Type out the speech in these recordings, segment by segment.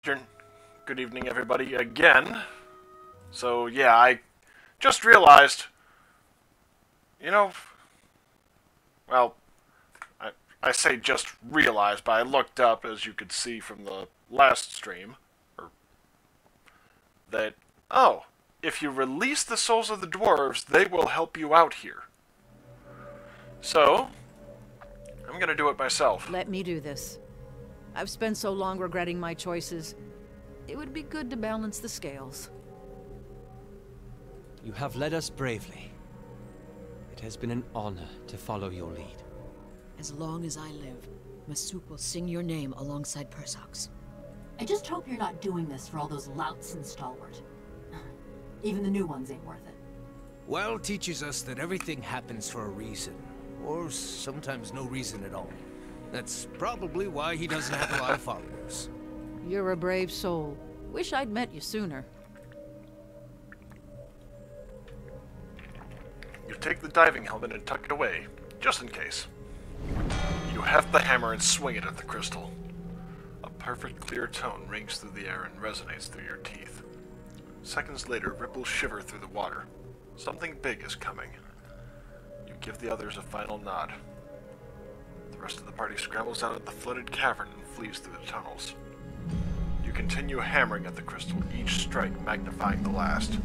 Good evening, everybody, again. So, yeah, I just realized, you know, well, I, I say just realized, but I looked up, as you could see from the last stream, or that, oh, if you release the souls of the dwarves, they will help you out here. So, I'm gonna do it myself. Let me do this. I've spent so long regretting my choices. It would be good to balance the scales. You have led us bravely. It has been an honor to follow your lead. As long as I live, Masuk will sing your name alongside Persok's. I just hope you're not doing this for all those louts in Stalwart. Even the new ones ain't worth it. Well teaches us that everything happens for a reason. Or sometimes no reason at all. That's probably why he doesn't have a lot of followers. You're a brave soul. Wish I'd met you sooner. You take the diving helmet and tuck it away, just in case. You heft the hammer and swing it at the crystal. A perfect clear tone rings through the air and resonates through your teeth. Seconds later, ripples shiver through the water. Something big is coming. You give the others a final nod. The rest of the party scrambles out of the flooded cavern and flees through the tunnels. You continue hammering at the crystal, each strike magnifying the last.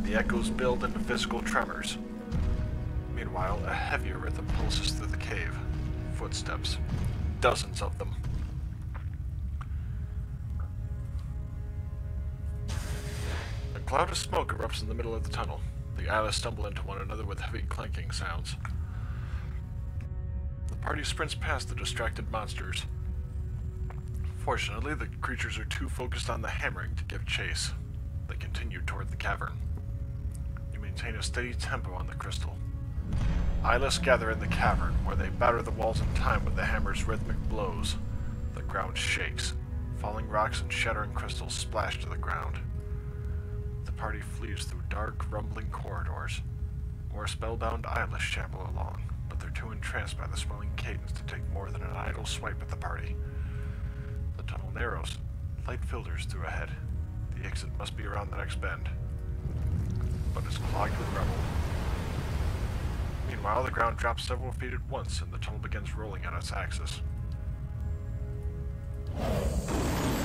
The echoes build into physical tremors. Meanwhile, a heavier rhythm pulses through the cave. Footsteps. Dozens of them. A cloud of smoke erupts in the middle of the tunnel. The eyeless stumble into one another with heavy clanking sounds. The party sprints past the distracted monsters. Fortunately, the creatures are too focused on the hammering to give chase. They continue toward the cavern. You maintain a steady tempo on the crystal. Eyeless gather in the cavern, where they batter the walls in time with the hammer's rhythmic blows. The ground shakes. Falling rocks and shattering crystals splash to the ground. The party flees through dark, rumbling corridors. More spellbound eyeless shamble along, but they're too entranced by the swelling cadence to take more than an idle swipe at the party. The tunnel narrows. Light filters through ahead. The exit must be around the next bend. But it's clogged with rubble. Meanwhile, the ground drops several feet at once, and the tunnel begins rolling on its axis.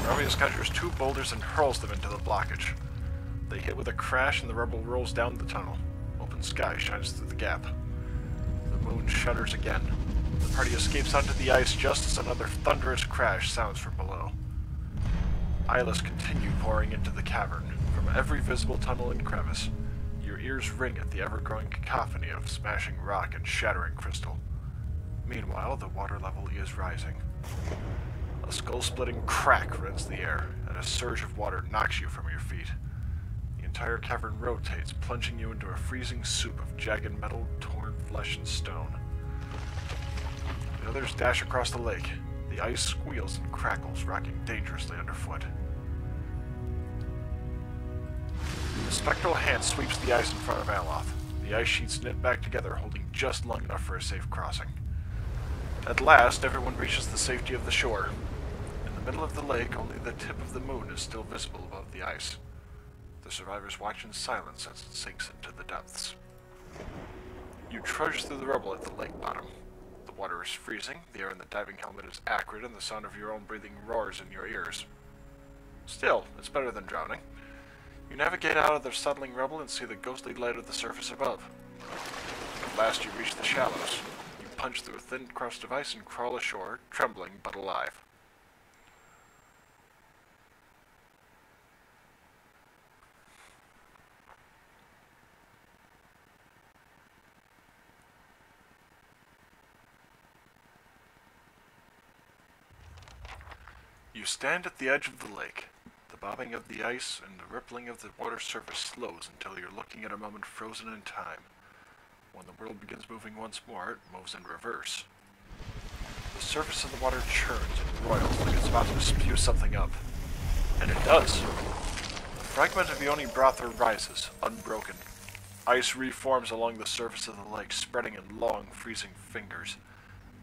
Ravius conjures two boulders and hurls them into the blockage. They hit with a crash, and the rubble rolls down the tunnel. Open sky shines through the gap. The moon shudders again. The party escapes onto the ice just as another thunderous crash sounds from below. Eyeless continue pouring into the cavern, from every visible tunnel and crevice. Your ears ring at the ever-growing cacophony of smashing rock and shattering crystal. Meanwhile, the water level is rising. A skull-splitting crack rends the air, and a surge of water knocks you from your feet. The entire cavern rotates, plunging you into a freezing soup of jagged metal, torn flesh, and stone. The others dash across the lake. The ice squeals and crackles, rocking dangerously underfoot. A spectral hand sweeps the ice in front of Aloth. The ice sheets knit back together, holding just long enough for a safe crossing. At last, everyone reaches the safety of the shore. In the middle of the lake, only the tip of the moon is still visible above the ice. The survivors watch in silence as it sinks into the depths. You trudge through the rubble at the lake bottom. The water is freezing, the air in the diving helmet is acrid, and the sound of your own breathing roars in your ears. Still, it's better than drowning. You navigate out of the settling rubble and see the ghostly light of the surface above. At last you reach the shallows. You punch through a thin crust of ice and crawl ashore, trembling but alive. You stand at the edge of the lake. The bobbing of the ice and the rippling of the water surface slows until you're looking at a moment frozen in time. When the world begins moving once more, it moves in reverse. The surface of the water churns and roils like it's about to spew something up. And it does. A fragment of Yoni Brother rises, unbroken. Ice reforms along the surface of the lake, spreading in long, freezing fingers.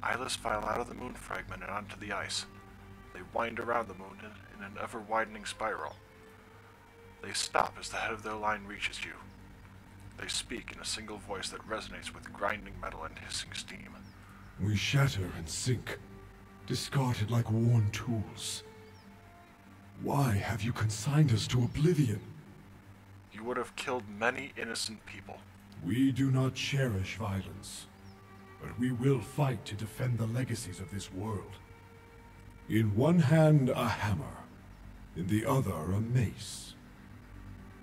Eyeless file out of the moon fragment and onto the ice. They wind around the moon in an ever-widening spiral. They stop as the head of their line reaches you. They speak in a single voice that resonates with grinding metal and hissing steam. We shatter and sink, discarded like worn tools. Why have you consigned us to oblivion? You would have killed many innocent people. We do not cherish violence, but we will fight to defend the legacies of this world. In one hand, a hammer, in the other, a mace.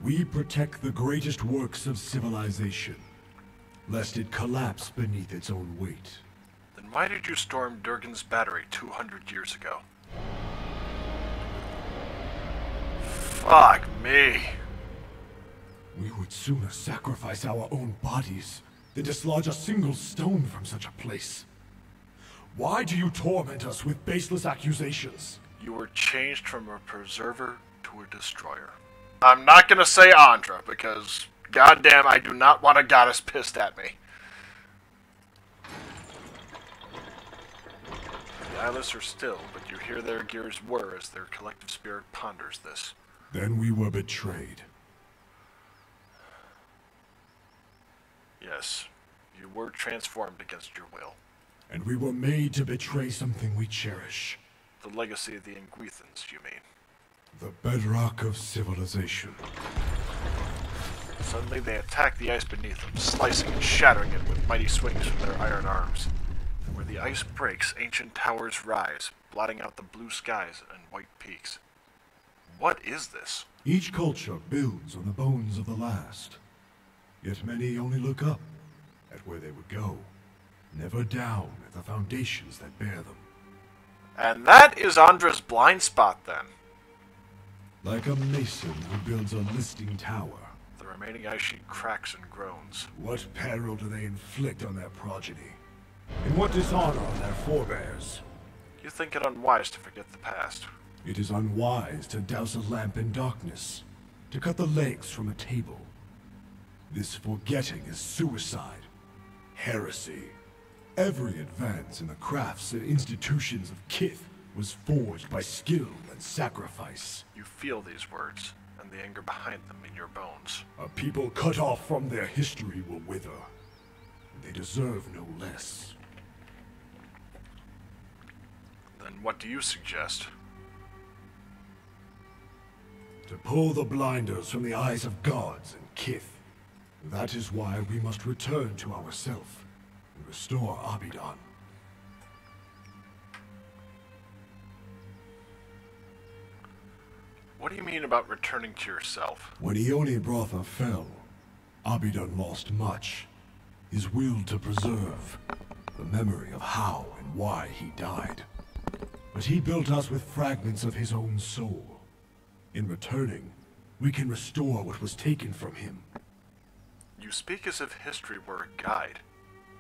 We protect the greatest works of civilization, lest it collapse beneath its own weight. Then why did you storm Durgan's battery 200 years ago? Fuck me. We would sooner sacrifice our own bodies than dislodge a single stone from such a place. Why do you torment us with baseless accusations? You were changed from a preserver to a destroyer. I'm not gonna say Andra, because goddamn I do not want a goddess pissed at me. The eyeless are still, but you hear their gears whir as their collective spirit ponders this. Then we were betrayed. Yes, you were transformed against your will. And we were made to betray something we cherish. The legacy of the Ingwethans, you mean? The bedrock of civilization. Suddenly they attack the ice beneath them, slicing and shattering it with mighty swings from their iron arms. Where the ice breaks, ancient towers rise, blotting out the blue skies and white peaks. What is this? Each culture builds on the bones of the last. Yet many only look up at where they would go, never down at the foundations that bear them. And that is Andra's blind spot, then. Like a mason who builds a listing tower. The remaining ice sheet cracks and groans. What peril do they inflict on their progeny? And what dishonor on their forebears? You think it unwise to forget the past. It is unwise to douse a lamp in darkness, to cut the legs from a table. This forgetting is suicide, heresy. Every advance in the crafts and institutions of Kith was forged by skill and sacrifice. You feel these words, and the anger behind them in your bones. A people cut off from their history will wither. They deserve no less. Then what do you suggest? To pull the blinders from the eyes of gods and Kith. That is why we must return to ourself and restore Abidan. What do you mean about returning to yourself? When Ione Brotha fell, Abidan lost much. His will to preserve, the memory of how and why he died. But he built us with fragments of his own soul. In returning, we can restore what was taken from him. You speak as if history were a guide,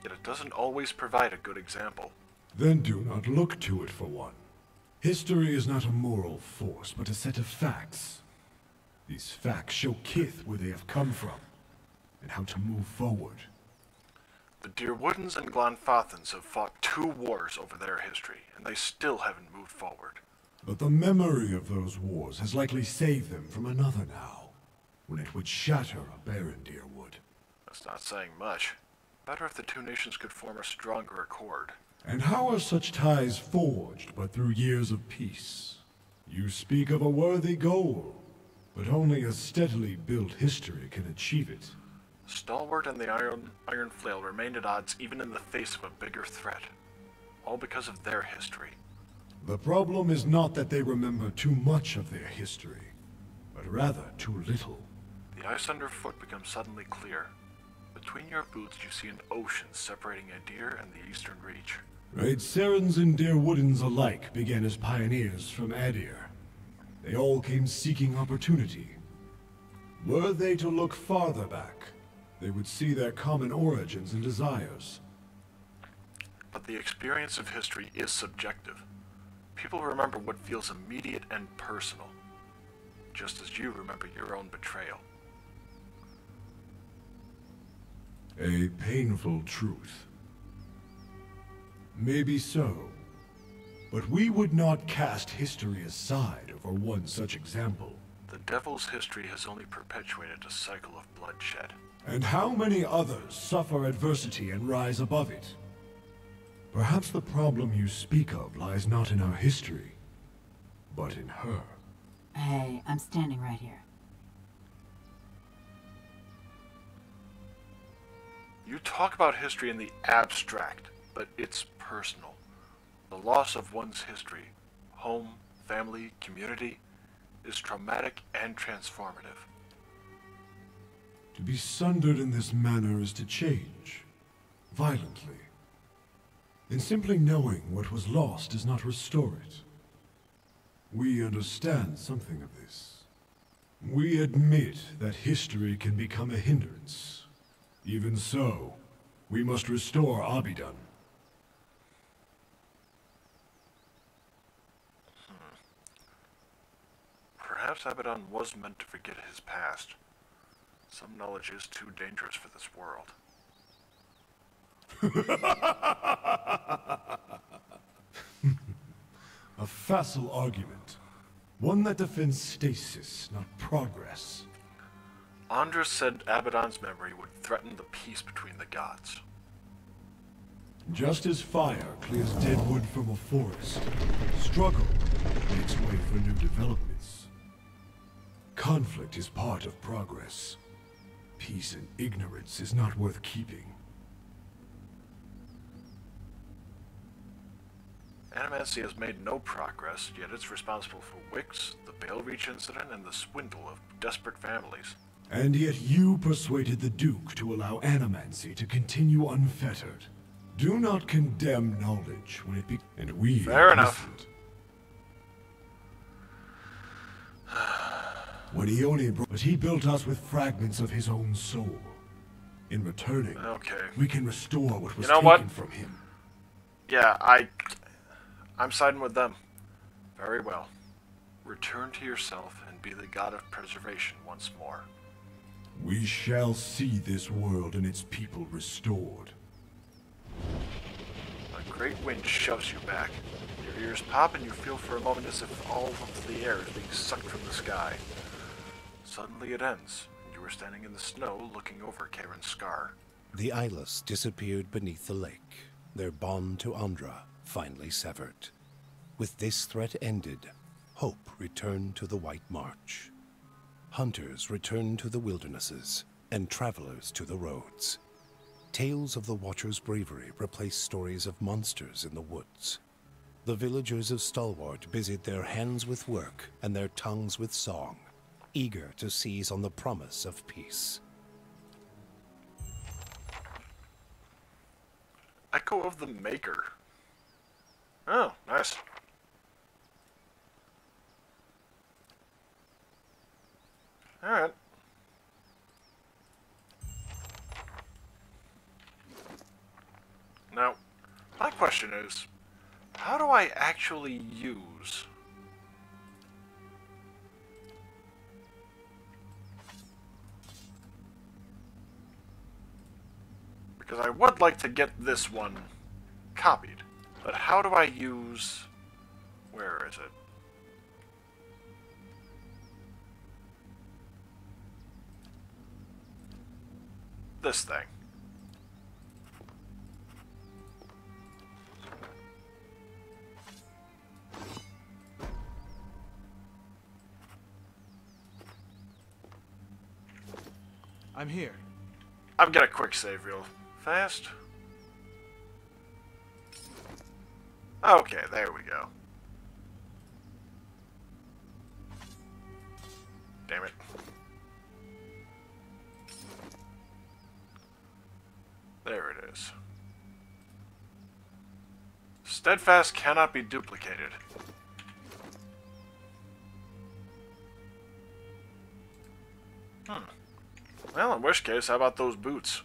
yet it doesn't always provide a good example. Then do not look to it for one. History is not a moral force, but a set of facts. These facts show Kith where they have come from, and how to move forward. The Deerwoodens and Glanfathans have fought 2 wars over their history, and they still haven't moved forward. But the memory of those wars has likely saved them from another now, when it would shatter a barren Deerwood. That's not saying much. Better if the 2 nations could form a stronger accord. And how are such ties forged but through years of peace? You speak of a worthy goal, but only a steadily built history can achieve it. Stalwart and the Iron Flail remained at odds even in the face of a bigger threat. All because of their history. The problem is not that they remember too much of their history, but rather too little. The ice underfoot becomes suddenly clear. Between your boots you see an ocean separating Adir and the Eastern Reach. Great Serens and Deerwoodens alike began as pioneers from Adir. They all came seeking opportunity. Were they to look farther back, they would see their common origins and desires. But the experience of history is subjective. People remember what feels immediate and personal, just as you remember your own betrayal. A painful truth. Maybe so. But we would not cast history aside over one such example. The Devil's history has only perpetuated a cycle of bloodshed. And how many others suffer adversity and rise above it? Perhaps the problem you speak of lies not in our history, but in her. Hey, I'm standing right here. You talk about history in the abstract, but it's personal. The loss of one's history, home, family, community, is traumatic and transformative. To be sundered in this manner is to change, violently. And simply knowing what was lost does not restore it. We understand something of this. We admit that history can become a hindrance. Even so, we must restore Abidan. Perhaps Abaddon was meant to forget his past. Some knowledge is too dangerous for this world. A facile argument. One that defends stasis, not progress. Andra said Abaddon's memory would threaten the peace between the gods. Just as fire clears dead wood from a forest, struggle makes way for new developments. Conflict is part of progress. Peace and ignorance is not worth keeping. Animancy has made no progress, yet it's responsible for Wicks, the Bale Reach incident, and the swindle of desperate families. And yet you persuaded the Duke to allow Animancy to continue unfettered. Do not condemn knowledge when it be— and we— Fair enough. listened. When he only but he built us with fragments of his own soul. In returning, Okay. we can restore what was You know taken what? from him. Yeah, I'm siding with them. Very well. Return to yourself and be the god of preservation once more. We shall see this world and its people restored. A great wind shoves you back. Your ears pop and you feel for a moment as if all of the air is being sucked from the sky. Suddenly it ends, and you are standing in the snow looking over Karen's scar. The Eyeless disappeared beneath the lake, their bond to Andra finally severed. With this threat ended, hope returned to the White March. Hunters returned to the wildernesses, and travelers to the roads. Tales of the Watcher's bravery replaced stories of monsters in the woods. The villagers of Stalwart busied their hands with work and their tongues with song, eager to seize on the promise of peace. Echo of the Maker. Oh, nice. Alright. Now, my question is, how do I actually use... Because I would like to get this one copied, but how do I use... Where is it? This thing. I'm here. I've got a quick save real fast. Okay, there we go. Damn it. There it is. Steadfast cannot be duplicated. Well, in which case, how about those boots?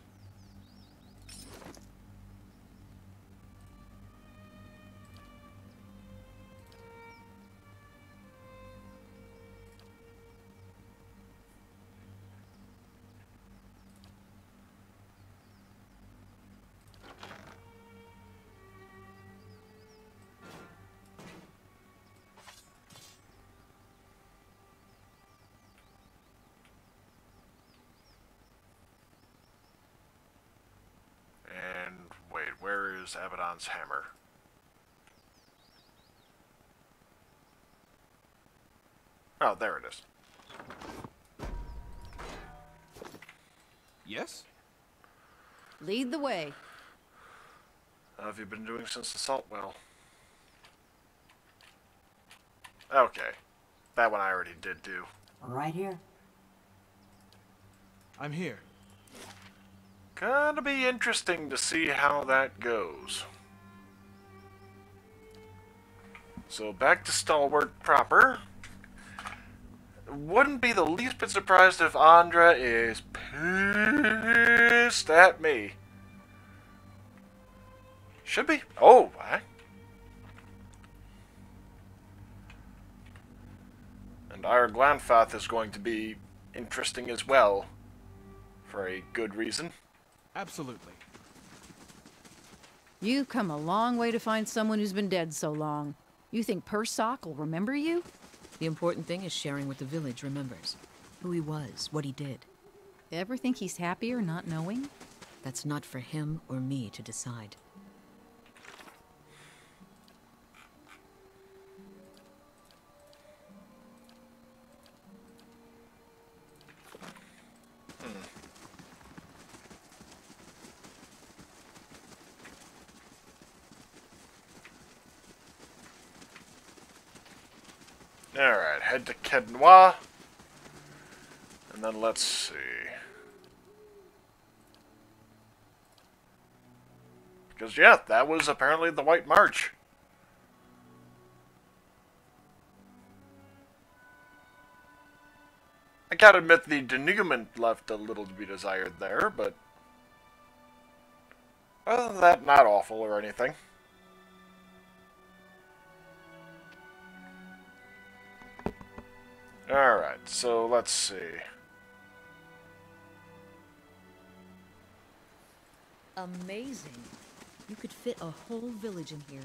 is Abaddon's hammer? Oh, there it is. Yes? Lead the way. How have you been doing since the salt well? Okay. That one I already did do. Right here. I'm here. Gonna be interesting to see how that goes. So back to Stalwart proper. Wouldn't be the least bit surprised if Andra is pissed at me. Should be. Oh, what? And our Glanfath is going to be interesting as well. For a good reason. Absolutely. You've come a long way to find someone who's been dead so long. You think Persock will remember you? The important thing is sharing what the village remembers. Who he was, what he did. Ever think he's happier not knowing? That's not for him or me to decide. Alright, head to Kednois. And then let's see. Because, yeah, that was apparently the White March. I gotta admit the denouement left a little to be desired there, but other than that, not awful or anything. Alright, so let's see. Amazing. You could fit a whole village in here.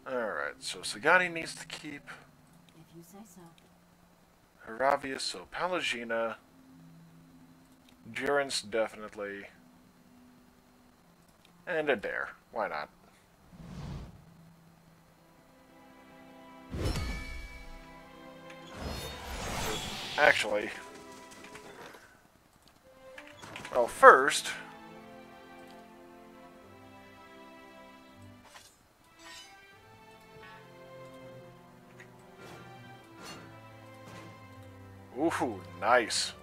Alright, so Sagani needs to keep If you say so. Heravius, so Palagina. Durance, definitely. And Adair. Why not? Actually, well, first, ooh, nice.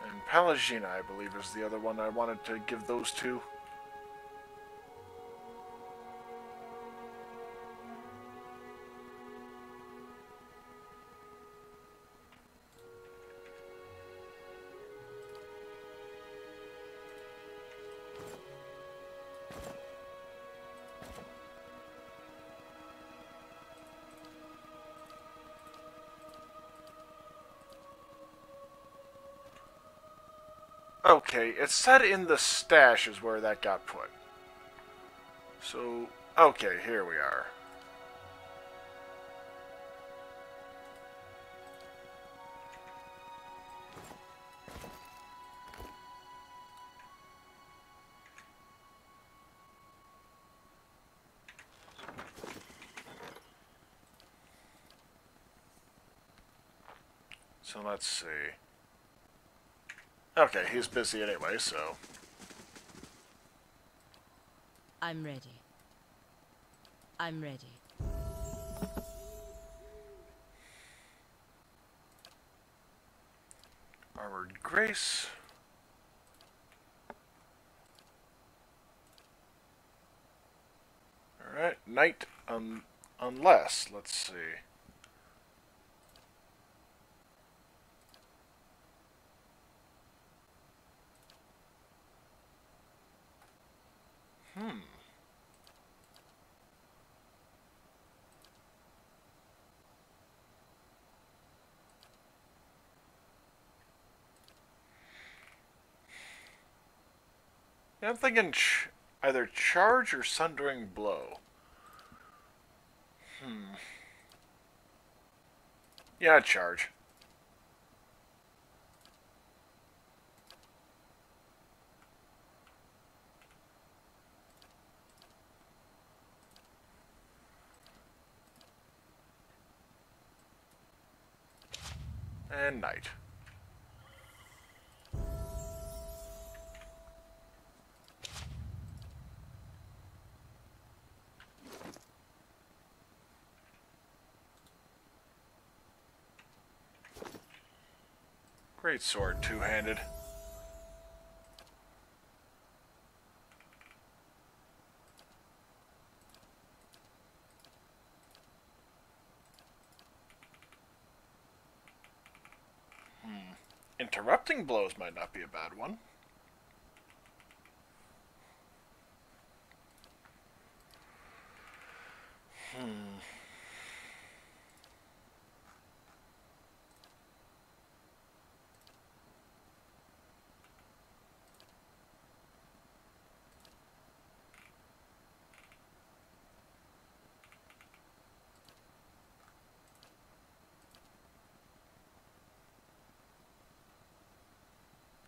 And Palagina, I believe, is the other one I wanted to give those to. Okay, it said in the stash is where that got put. So, okay, here we are. So let's see. Okay, he's busy anyway, so... I'm ready. I'm ready. Armored Grace. Alright, Knight, unless, let's see. Yeah, I'm thinking either charge or sundering blow. Yeah, charge. And night. Great sword, two-handed. Interrupting blows might not be a bad one.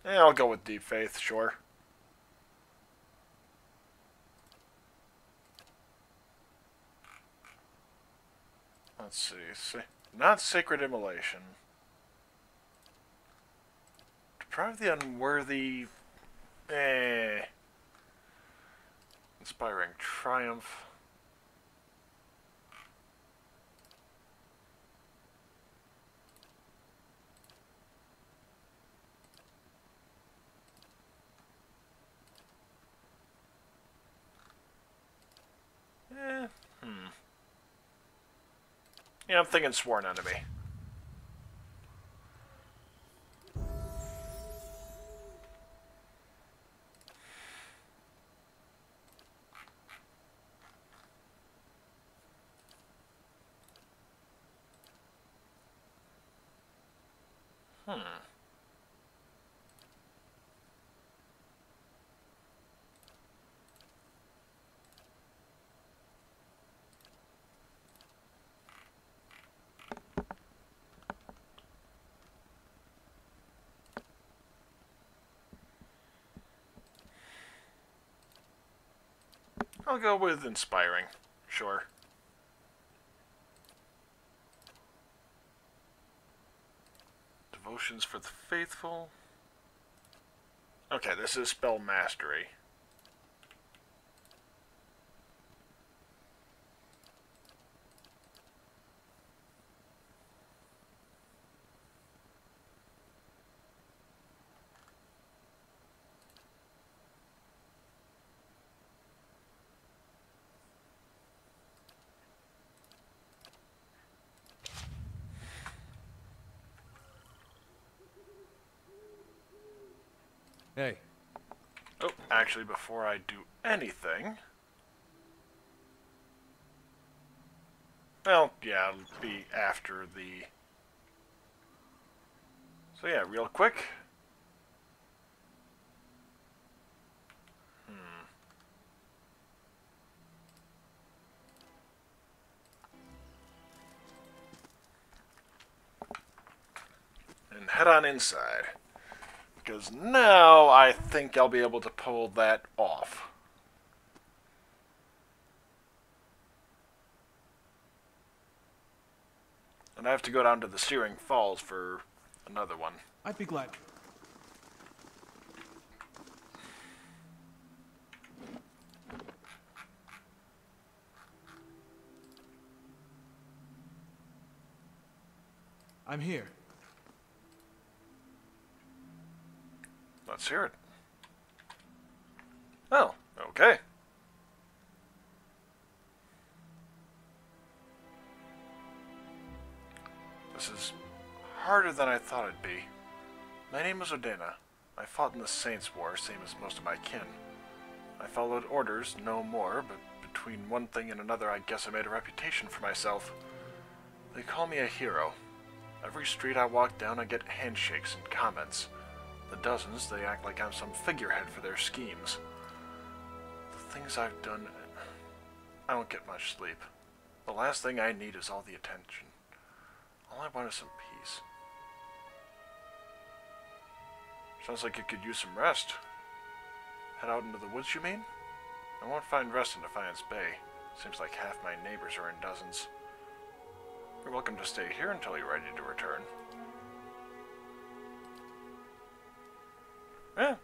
Yeah, I'll go with Deep Faith, sure. Let's see. Not Sacred Immolation. Deprive the unworthy... Inspiring Triumph. Yeah, I'm thinking Sworn Enemy. I'll go with Inspiring, sure. Devotions for the Faithful. Okay, this is Spell Mastery. Hey. Oh, actually, before I do anything... Well, yeah, it'll be after the... So yeah, real quick. And head on inside. Because now I think I'll be able to pull that off. And I have to go down to the Searing Falls for another one. I'd be glad. I'm here. Let's hear it. Oh, okay. This is harder than I thought it'd be. My name is Odena. I fought in the Saints' War, same as most of my kin. I followed orders, no more, but between one thing and another I guess I made a reputation for myself. They call me a hero. Every street I walk down I get handshakes and comments. The dozens, they act like I'm some figurehead for their schemes. things I've done, I don't get much sleep. The last thing I need is all the attention. All I want is some peace. Sounds like you could use some rest. Head out into the woods, you mean? I won't find rest in Defiance Bay. Seems like half my neighbors are in dozens. You're welcome to stay here until you're ready to return.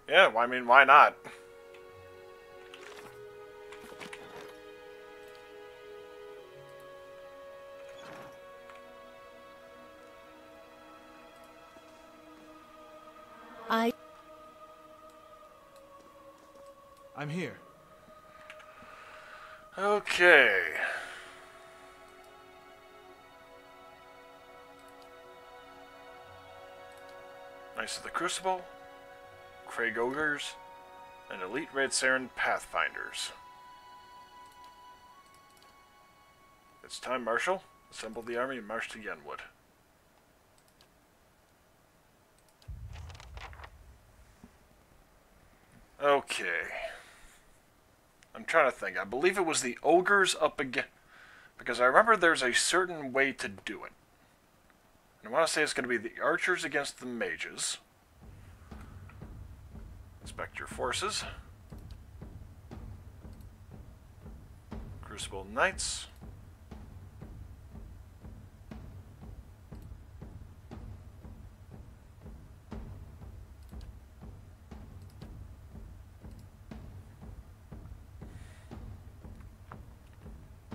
Yeah, well, I mean, why not? I'm here. Okay. Knights of the Crucible, Craig Ogres, and Elite Red Saren Pathfinders. It's time, Marshal. Assemble the army and march to Yenwood. Okay. I'm trying to think. I believe it was the ogres up again, because I remember there's a certain way to do it. And I want to say it's going to be the archers against the mages. Inspect your forces. Crucible Knights.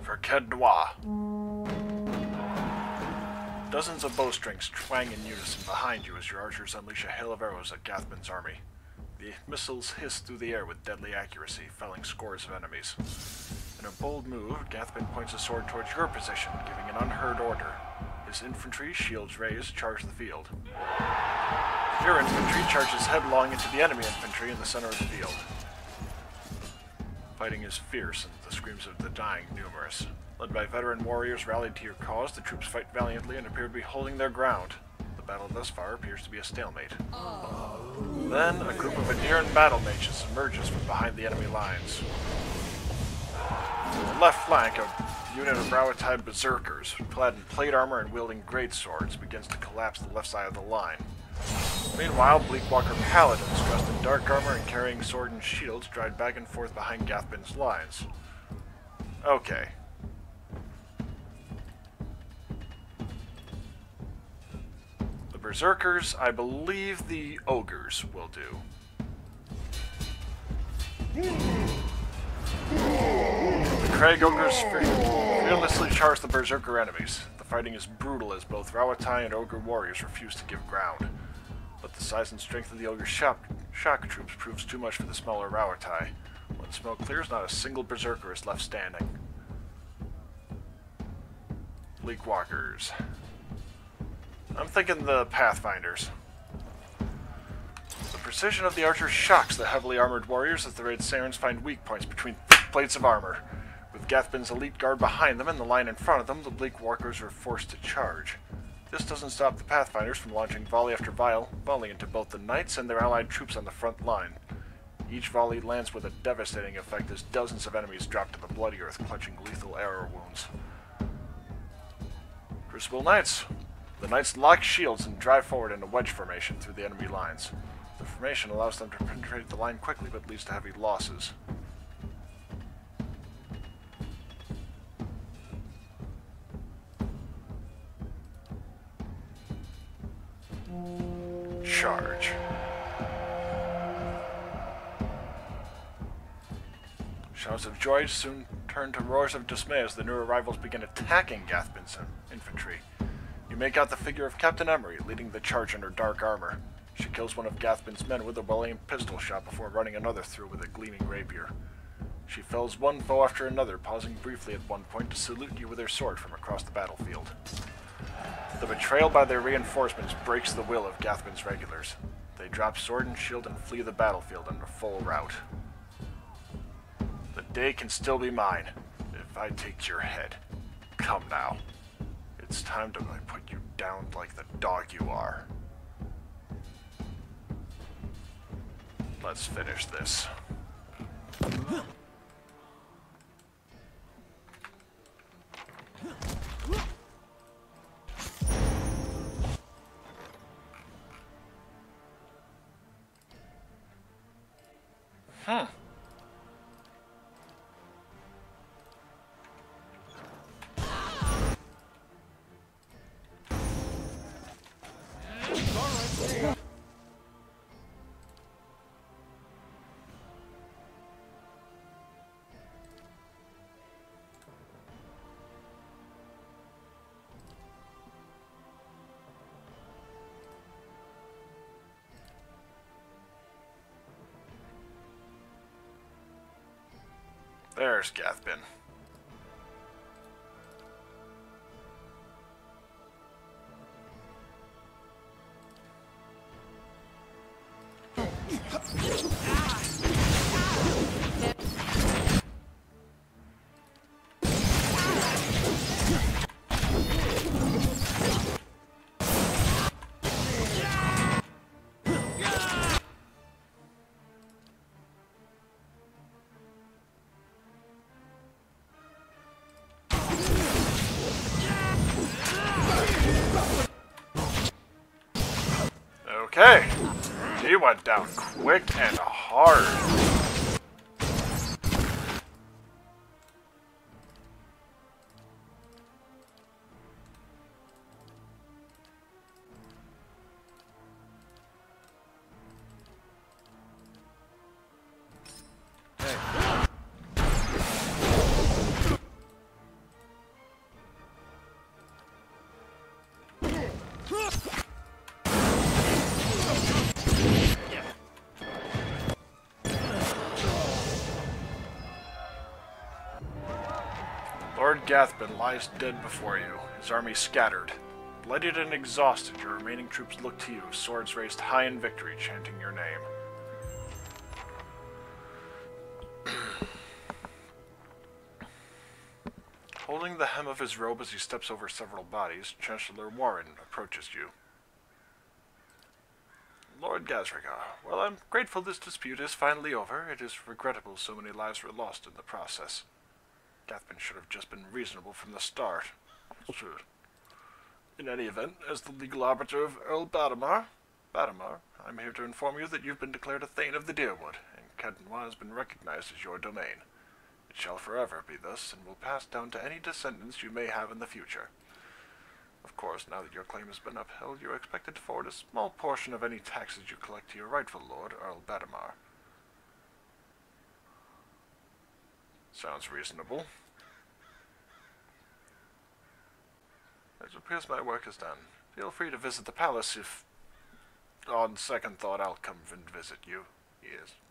For Kedwa. Dozens of bowstrings twang in unison behind you as your archers unleash a hail of arrows at Gathman's army. The missiles hiss through the air with deadly accuracy, felling scores of enemies. In a bold move, Gathman points a sword towards your position, giving an unheard order. His infantry, shields raised, charge the field. Your infantry charges headlong into the enemy infantry in the center of the field. Fighting is fierce, and the screams of the dying numerous. Led by veteran warriors rallied to your cause, the troops fight valiantly and appear to be holding their ground. The battle thus far appears to be a stalemate. Then, a group of Adiran battle mages emerges from behind the enemy lines. On the left flank, a unit of Rawatai berserkers, clad in plate armor and wielding greatswords, begins to collapse the left side of the line. Meanwhile, Bleakwalker paladins, dressed in dark armor and carrying sword and shields, stride back and forth behind Gathman's lines. Okay. The berserkers, I believe the ogres will do. The Craig ogres fearlessly charge the berserker enemies. The fighting is brutal as both Rawatai and ogre warriors refuse to give ground. But the size and strength of the ogre shock troops proves too much for the smaller Rawatai. When smoke clears, not a single berserker is left standing. Bleakwalkers. I'm thinking the Pathfinders. The precision of the archers shocks the heavily armored warriors as the Red Sarens find weak points between thick plates of armor. With Gathman's elite guard behind them and the line in front of them, the Bleakwalkers are forced to charge. This doesn't stop the Pathfinders from launching volley after volley into both the knights and their allied troops on the front line. Each volley lands with a devastating effect as dozens of enemies drop to the bloody earth, clutching lethal arrow wounds. Crucible Knights. The knights lock shields and drive forward in a wedge formation through the enemy lines. The formation allows them to penetrate the line quickly, but leads to heavy losses. Charge. Shouts of joy soon turn to roars of dismay as the new arrivals begin attacking Gathman's infantry. You make out the figure of Captain Emery leading the charge under dark armor. She kills one of Gathman's men with a well-aimed pistol shot before running another through with a gleaming rapier. She fells one foe after another, pausing briefly at one point to salute you with her sword from across the battlefield. The betrayal by their reinforcements breaks the will of Gathman's regulars. They drop sword and shield and flee the battlefield in a full rout. The day can still be mine, if I take your head. Come now. It's time to put you down like the dog you are. Let's finish this. Hmm. There's Gathbin. Okay. He went down quick and hard. Lord Gathbin lies dead before you, his army scattered. Bloodied and exhausted, your remaining troops look to you, swords raised high in victory, chanting your name. Holding the hem of his robe as he steps over several bodies, Chancellor Warren approaches you. Lord Gazriga, while I'm grateful this dispute is finally over, it is regrettable so many lives were lost in the process. Gathbin should have just been reasonable from the start. Sure. In any event, as the legal arbiter of Earl Badamar, I'm here to inform you that you've been declared a Thane of the Deerwood, and Kednwa has been recognized as your domain. It shall forever be thus, and will pass down to any descendants you may have in the future. Of course, now that your claim has been upheld, you are expected to forward a small portion of any taxes you collect to your rightful lord, Earl Badamar. Sounds reasonable. It appears my work is done. Feel free to visit the palace if, on second thought, I'll come and visit you.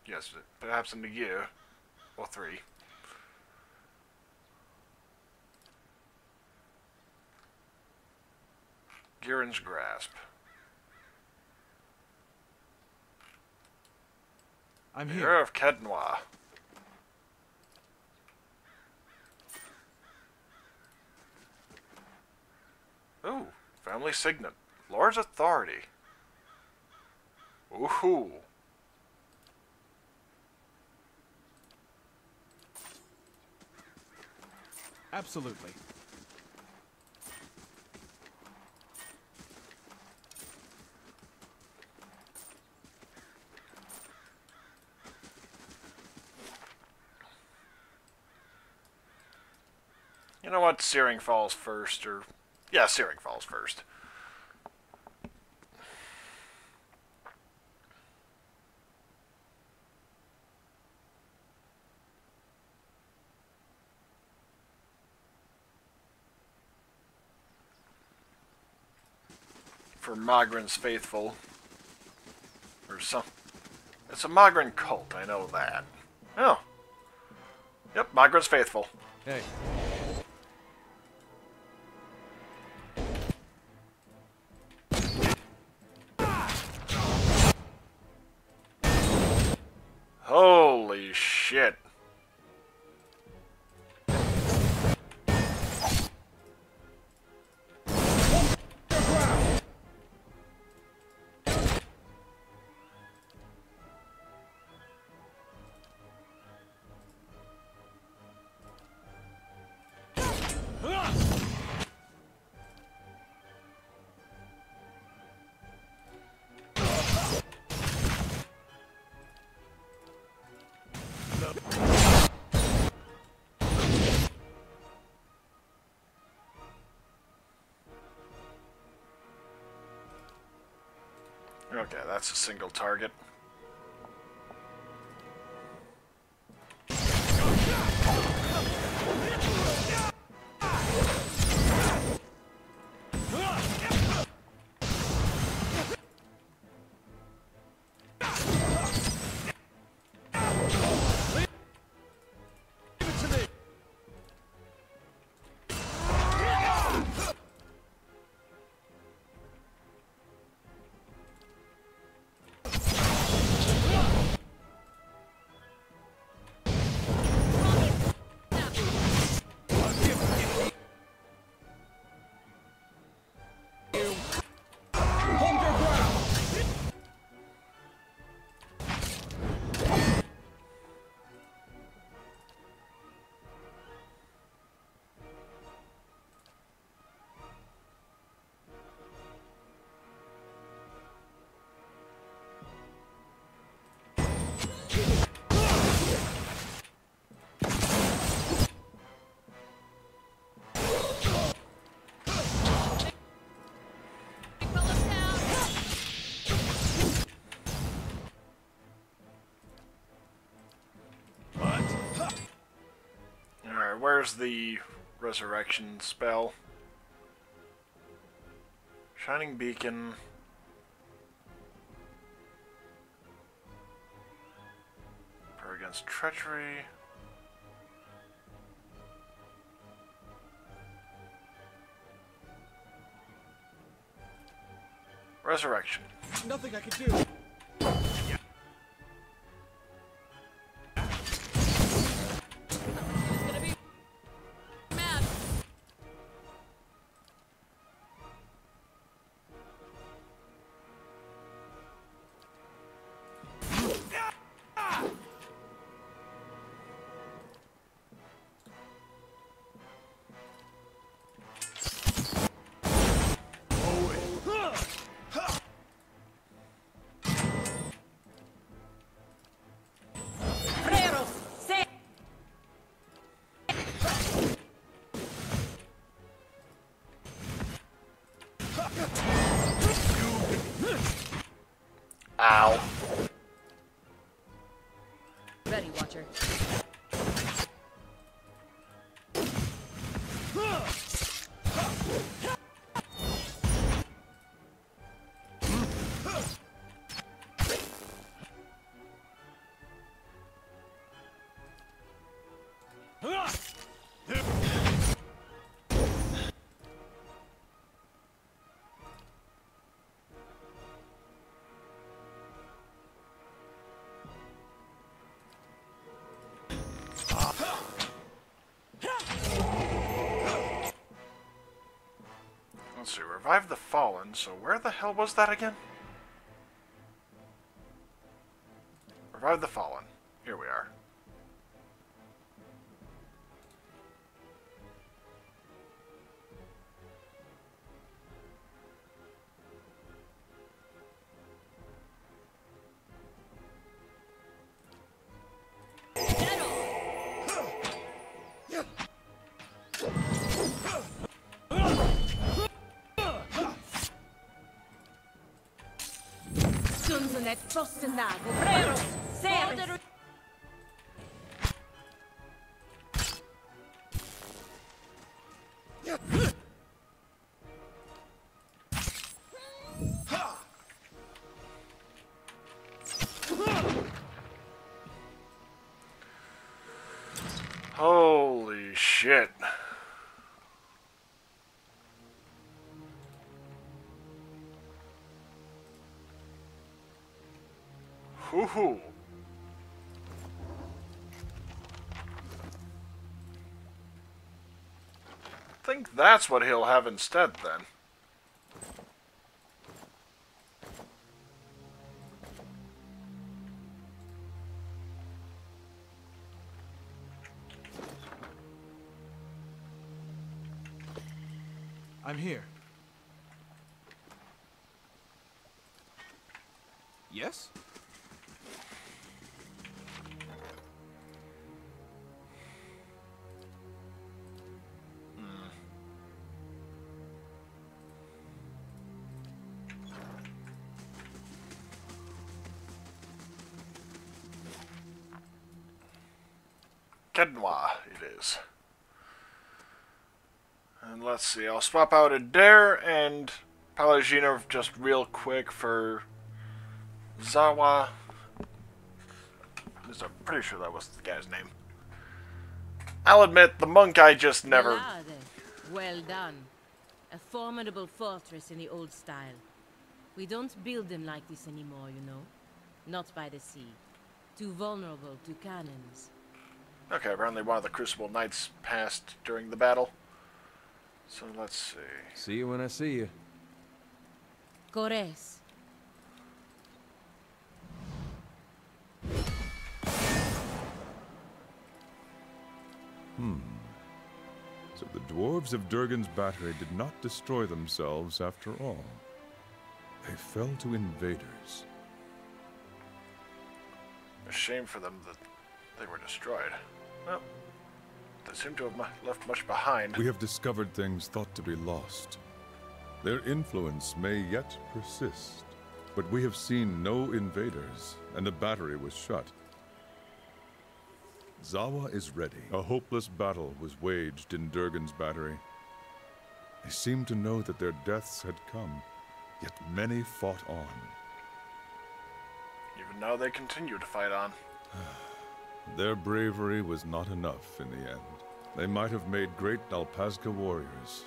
Yes, perhaps in a year, or 3. Girin's Grasp. I'm here. Heir of Kednwa. Ooh, family signet. Lord's authority. Ooh. Absolutely. You know what? Searing Falls first, or... Yeah, Searing Falls first. For Magran's faithful. Or some... It's a Magran cult, I know that. Oh. Yep, Magran's faithful. Hey. Holy shit. Yeah, that's a single target. Alright, where's the resurrection spell? Shining Beacon. Prayer against treachery. Resurrection. Nothing I can do. Ow. Ready, Watcher. Let's see, revive the fallen, so where the hell was that again? Revive the fallen. Here we are. Sunset Frostendag, Breros, Ceres. Holy shit. Hoo-hoo. Think that's what he'll have instead, then. I'm here. Yes? Fontenoy it is. And let's see, I'll swap out Adair and Palagina just real quick for Zawa. I'm pretty sure that was the guy's name. I'll admit, the monk I just never... Well done. A formidable fortress in the old style. We don't build them like this anymore, you know. Not by the sea. Too vulnerable to cannons. Okay, apparently one of the Crucible Knights passed during the battle. So let's see. See you when I see you. Cores. So the dwarves of Durgan's battery did not destroy themselves after all. They fell to invaders. A shame for them that they were destroyed. Well, they seem to have left much behind. We have discovered things thought to be lost. Their influence may yet persist, but we have seen no invaders, and the battery was shut. Zawa is ready. A hopeless battle was waged in Durgan's battery. They seemed to know that their deaths had come, yet many fought on. Even now they continue to fight on. Their bravery was not enough in the end. They might have made great Alpazka warriors,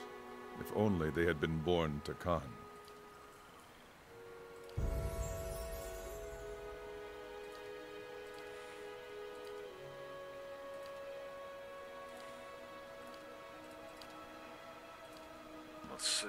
if only they had been born to Khan. Let's see.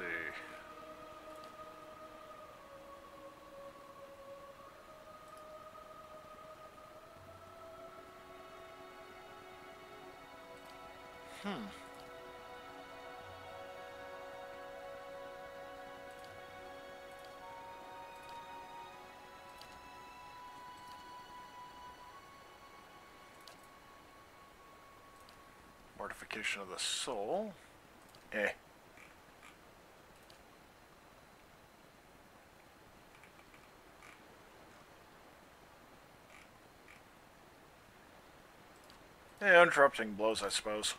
Mortification of the soul. Eh. Yeah, interrupting blows, I suppose.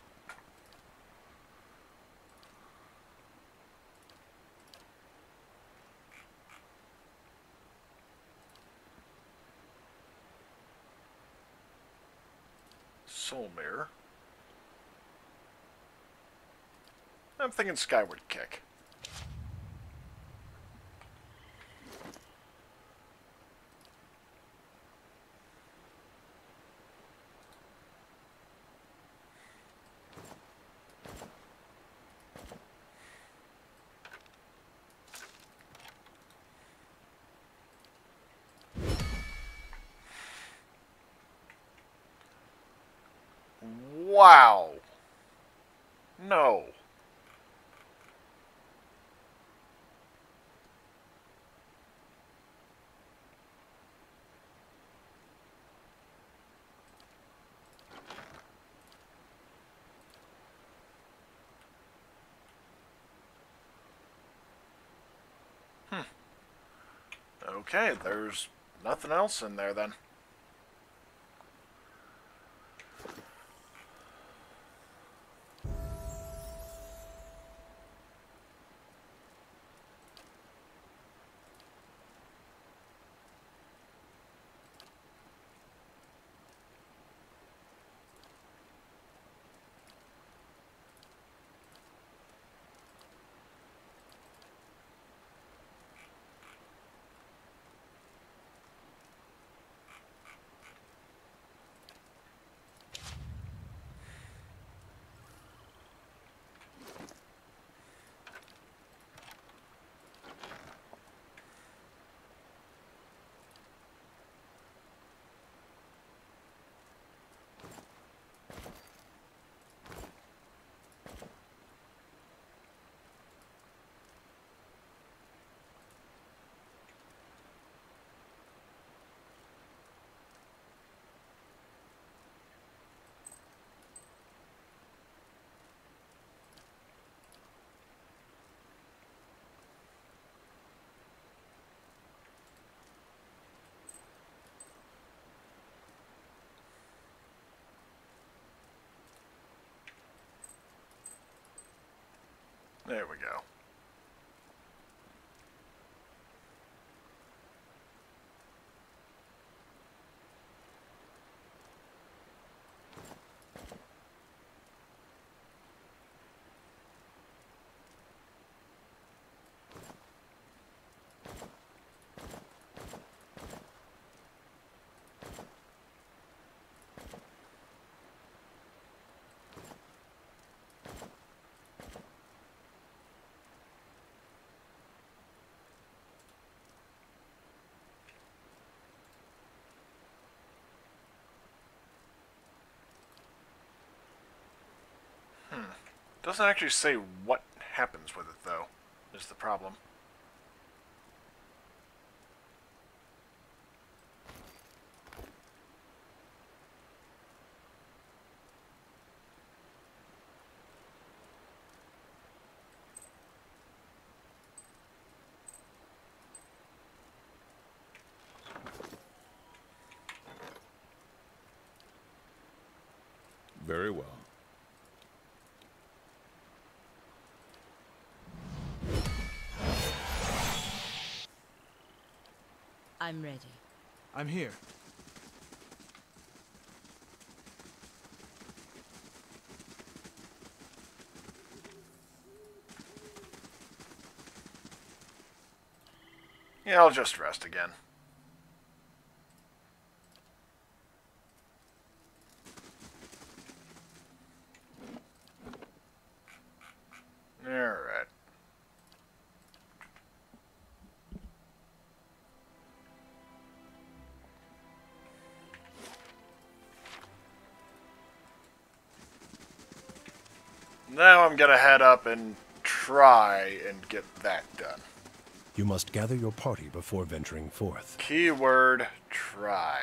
Soul Mirror. I'm thinking Skyward Kick. Wow. No. Okay, there's nothing else in there then. There we go. Doesn't actually say what happens with it, though, is the problem. Very well. I'm ready. I'm here. Yeah, I'll just rest again. Alright. Now I'm gonna head up and try and get that done. You must gather your party before venturing forth. Keyword, try.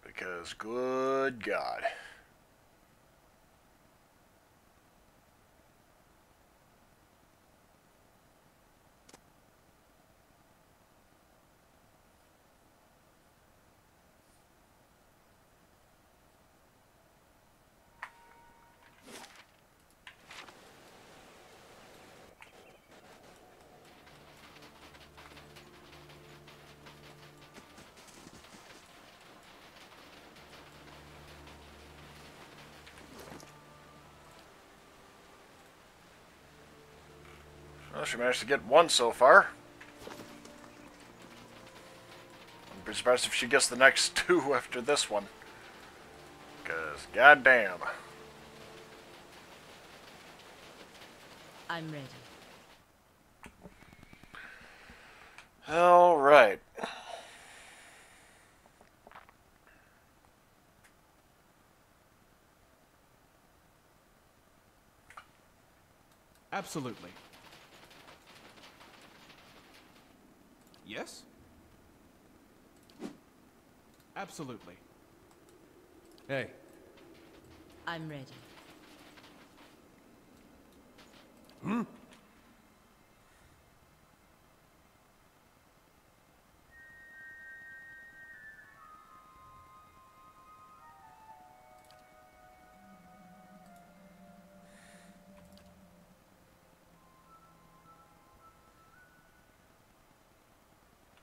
Because, good God. Well, she managed to get one so far. I'd be surprised if she gets the next two after this one. Because, goddamn. I'm ready. Alright. Absolutely. Yes? Absolutely. Hey, I'm ready.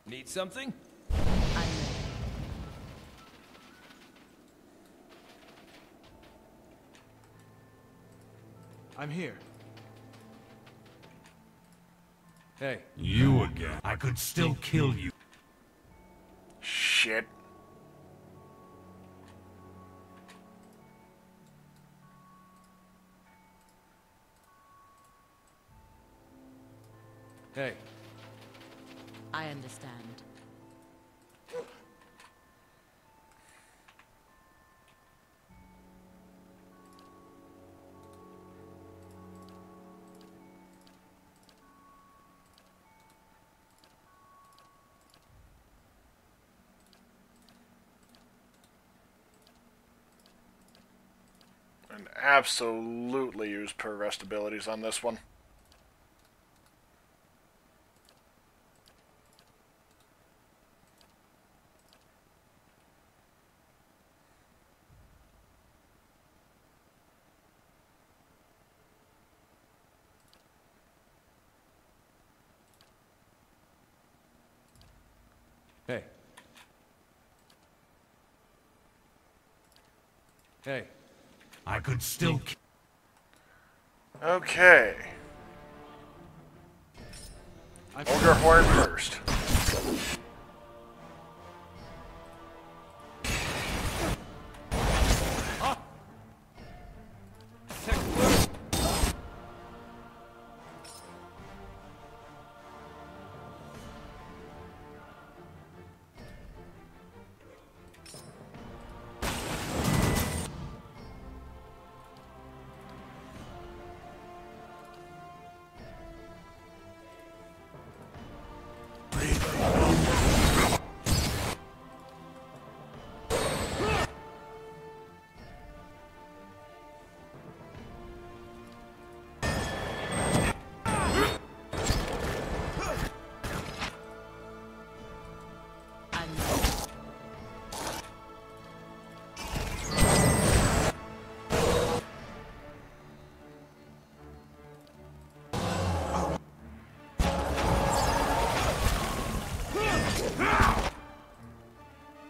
Need something? I'm ready. I'm here. hey. You again. I could still kill you. Shit. Hey, I understand. And absolutely use per rest abilities on this one. Hey. Hey. I could still... Okay. Ogre Horn first.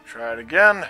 Try it again.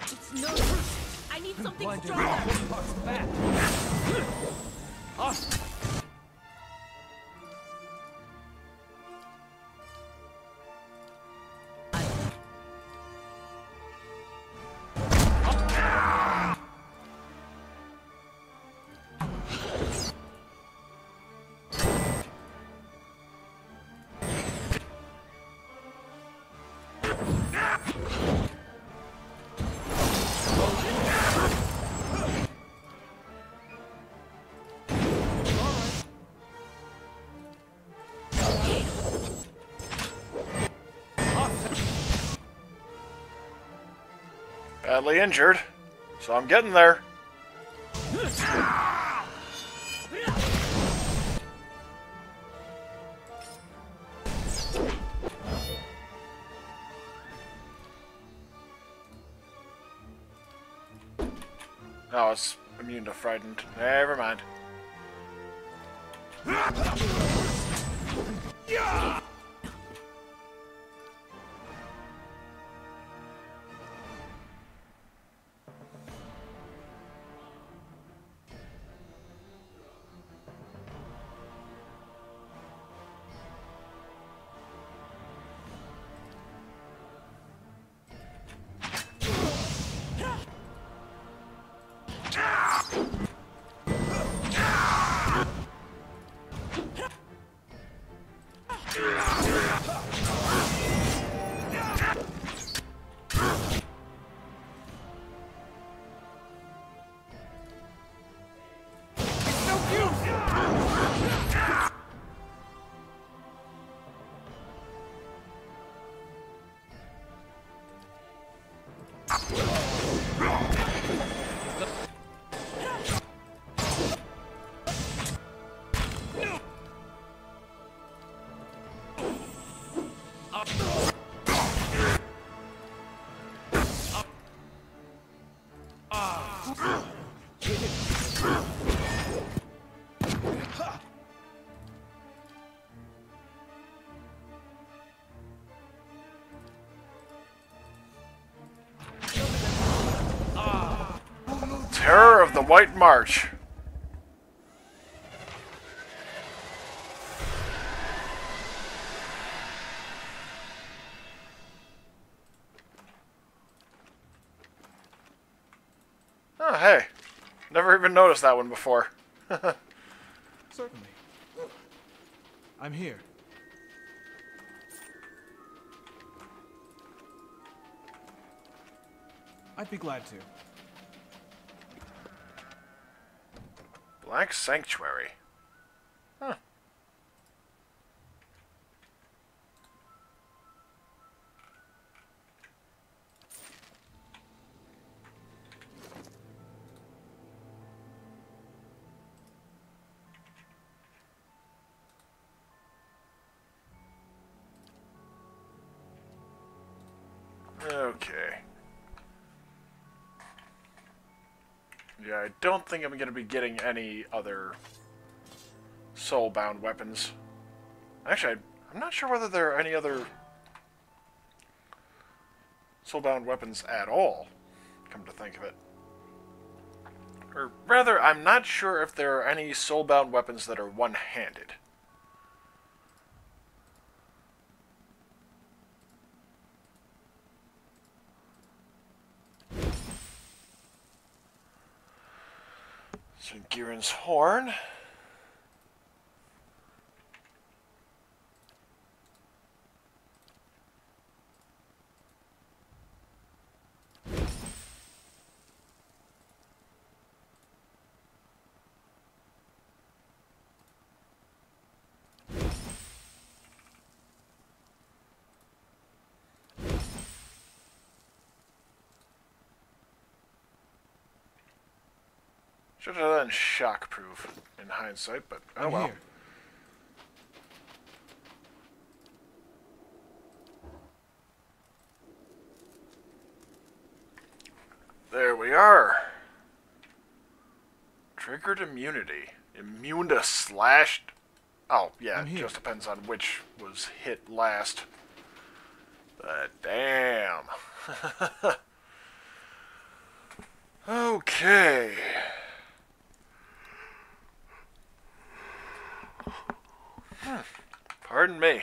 It's no use. I need something stronger. Badly injured, so I'm getting there. Oh, it's immune to frightened. Never mind. of the White March. Oh, hey. Never even noticed that one before. Certainly. I'm here. I'd be glad to. Black Sanctuary. Huh. Okay. Yeah, I don't think I'm going to be getting any other soulbound weapons. Actually, I'm not sure whether there are any other soulbound weapons at all, come to think of it. Or rather, I'm not sure if there are any soulbound weapons that are one-handed. Giron's Horn. Should have done shockproof in hindsight, but oh well. Here. There we are. Triggered immunity. Immune to slashed. Oh, yeah, it just depends on which was hit last. But damn. Okay. Pardon me.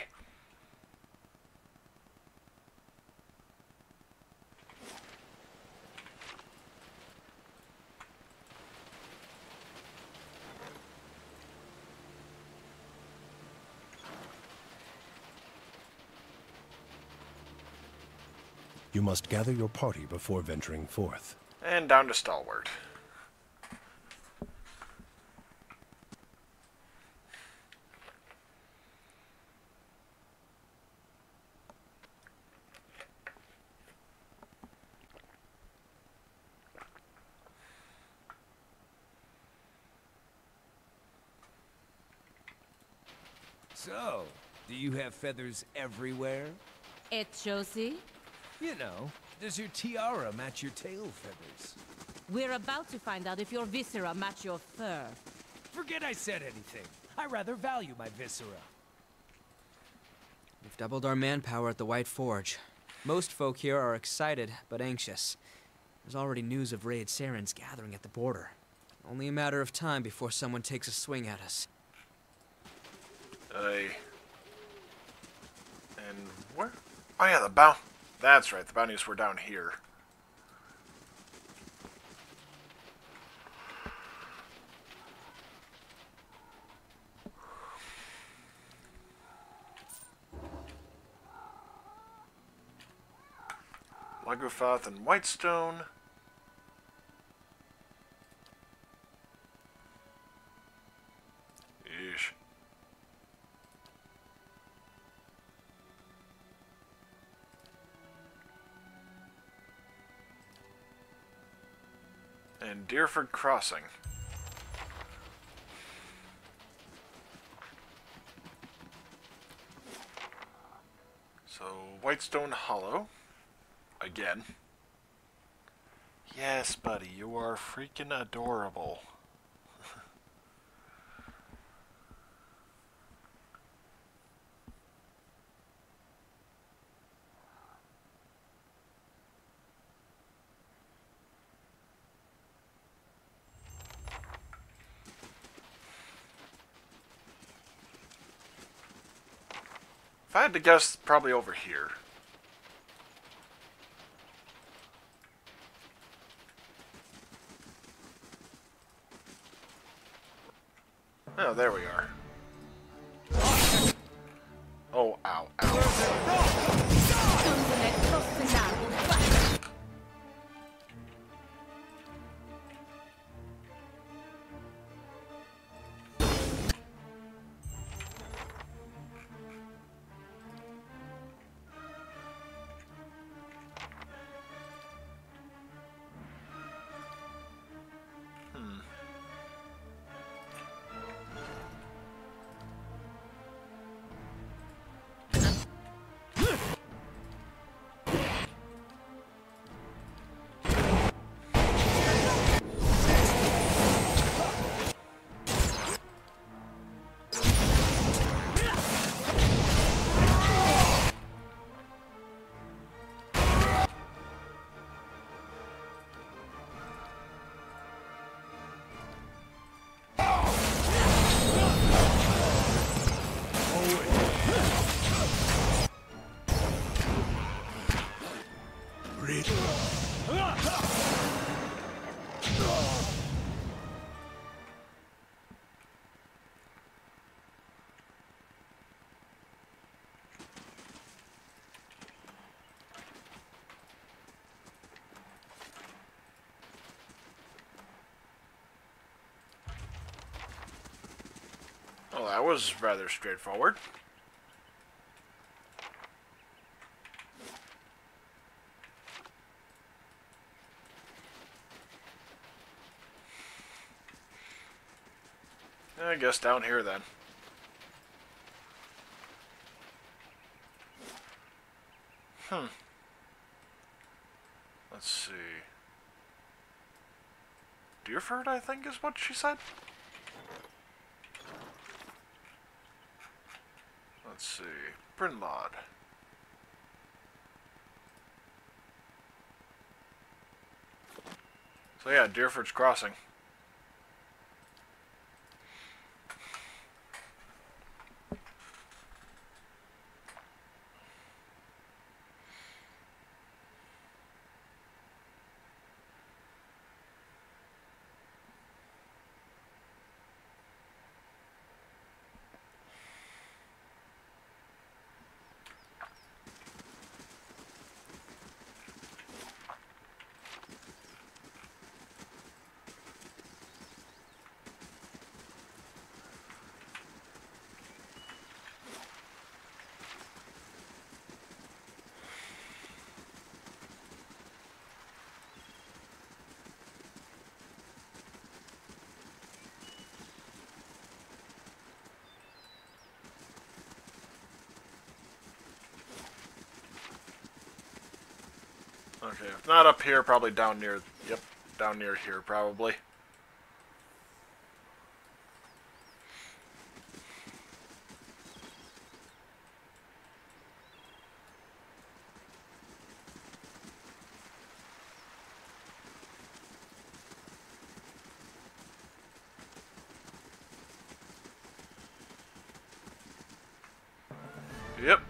You must gather your party before venturing forth. And down to Stalwart. So, do you have feathers everywhere? Josie? You know, does your tiara match your tail feathers? We're about to find out if your viscera match your fur. Forget I said anything. I rather value my viscera. We've doubled our manpower at the White Forge. Most folk here are excited, but anxious. There's already news of raid Sarens gathering at the border. Only a matter of time before someone takes a swing at us. And where? Oh yeah, the bounty. That's right, the bounties were down here. Glanfath and Whitestone. Yeesh. And Deerford Crossing. So, Whitestone Hollow. Again. Yes, buddy, you are freaking adorable. If I had to guess, probably over here. Oh, there we are. Oh, ow, ow. Well, that was rather straightforward. I guess down here then. Let's see. Deerford, I think is what she said? Let's see. Brynlod. So yeah, Deerford's Crossing. Okay, if not up here, probably down near, yep, down near here, probably. Yep.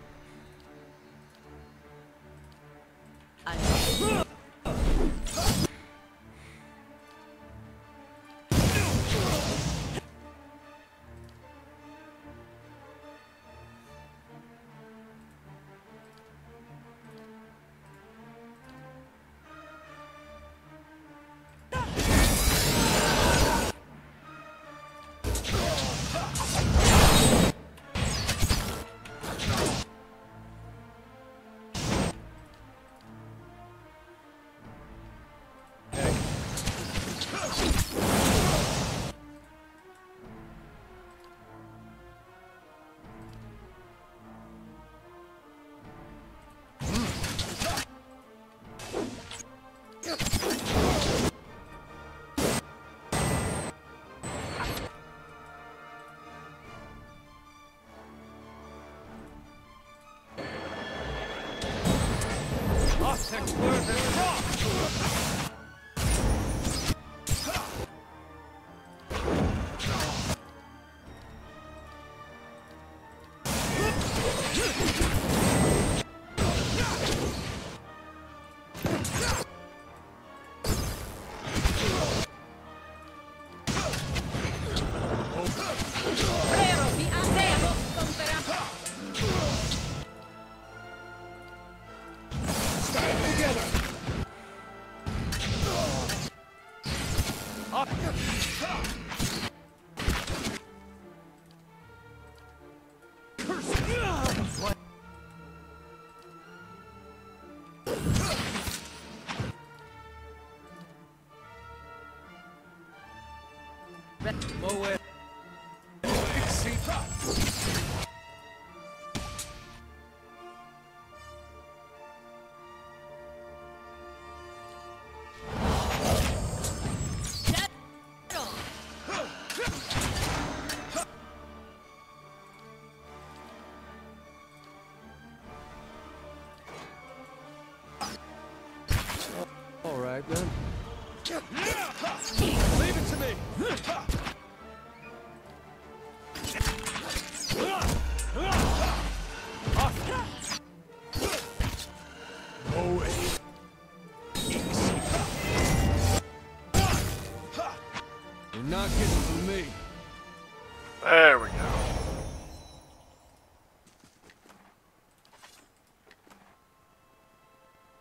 All right, then. Leave it to me! You're not getting from me. There we go.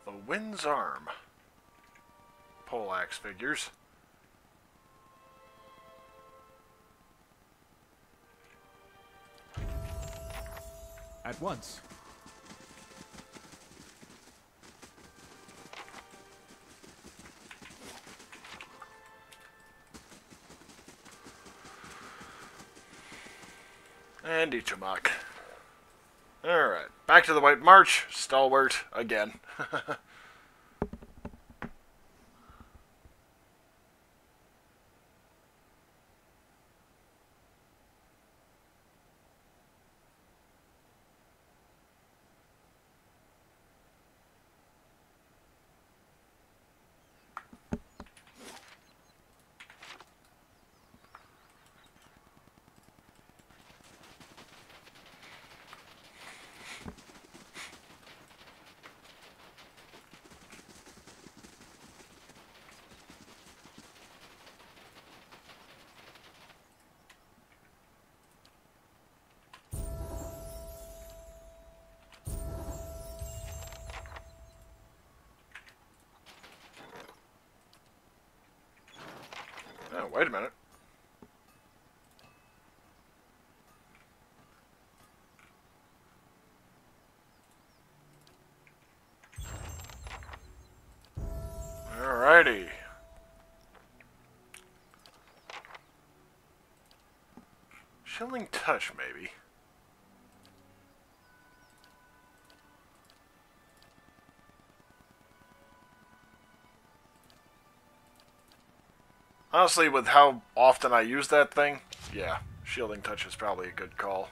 The Wind's Arm. Poleaxe figures. At once. And Ichimak. Alright, back to the White March. Stalwart again. Oh, wait a minute. Alrighty. Chilling Touch, maybe. Honestly, with how often I use that thing, yeah, Shielding Touch is probably a good call.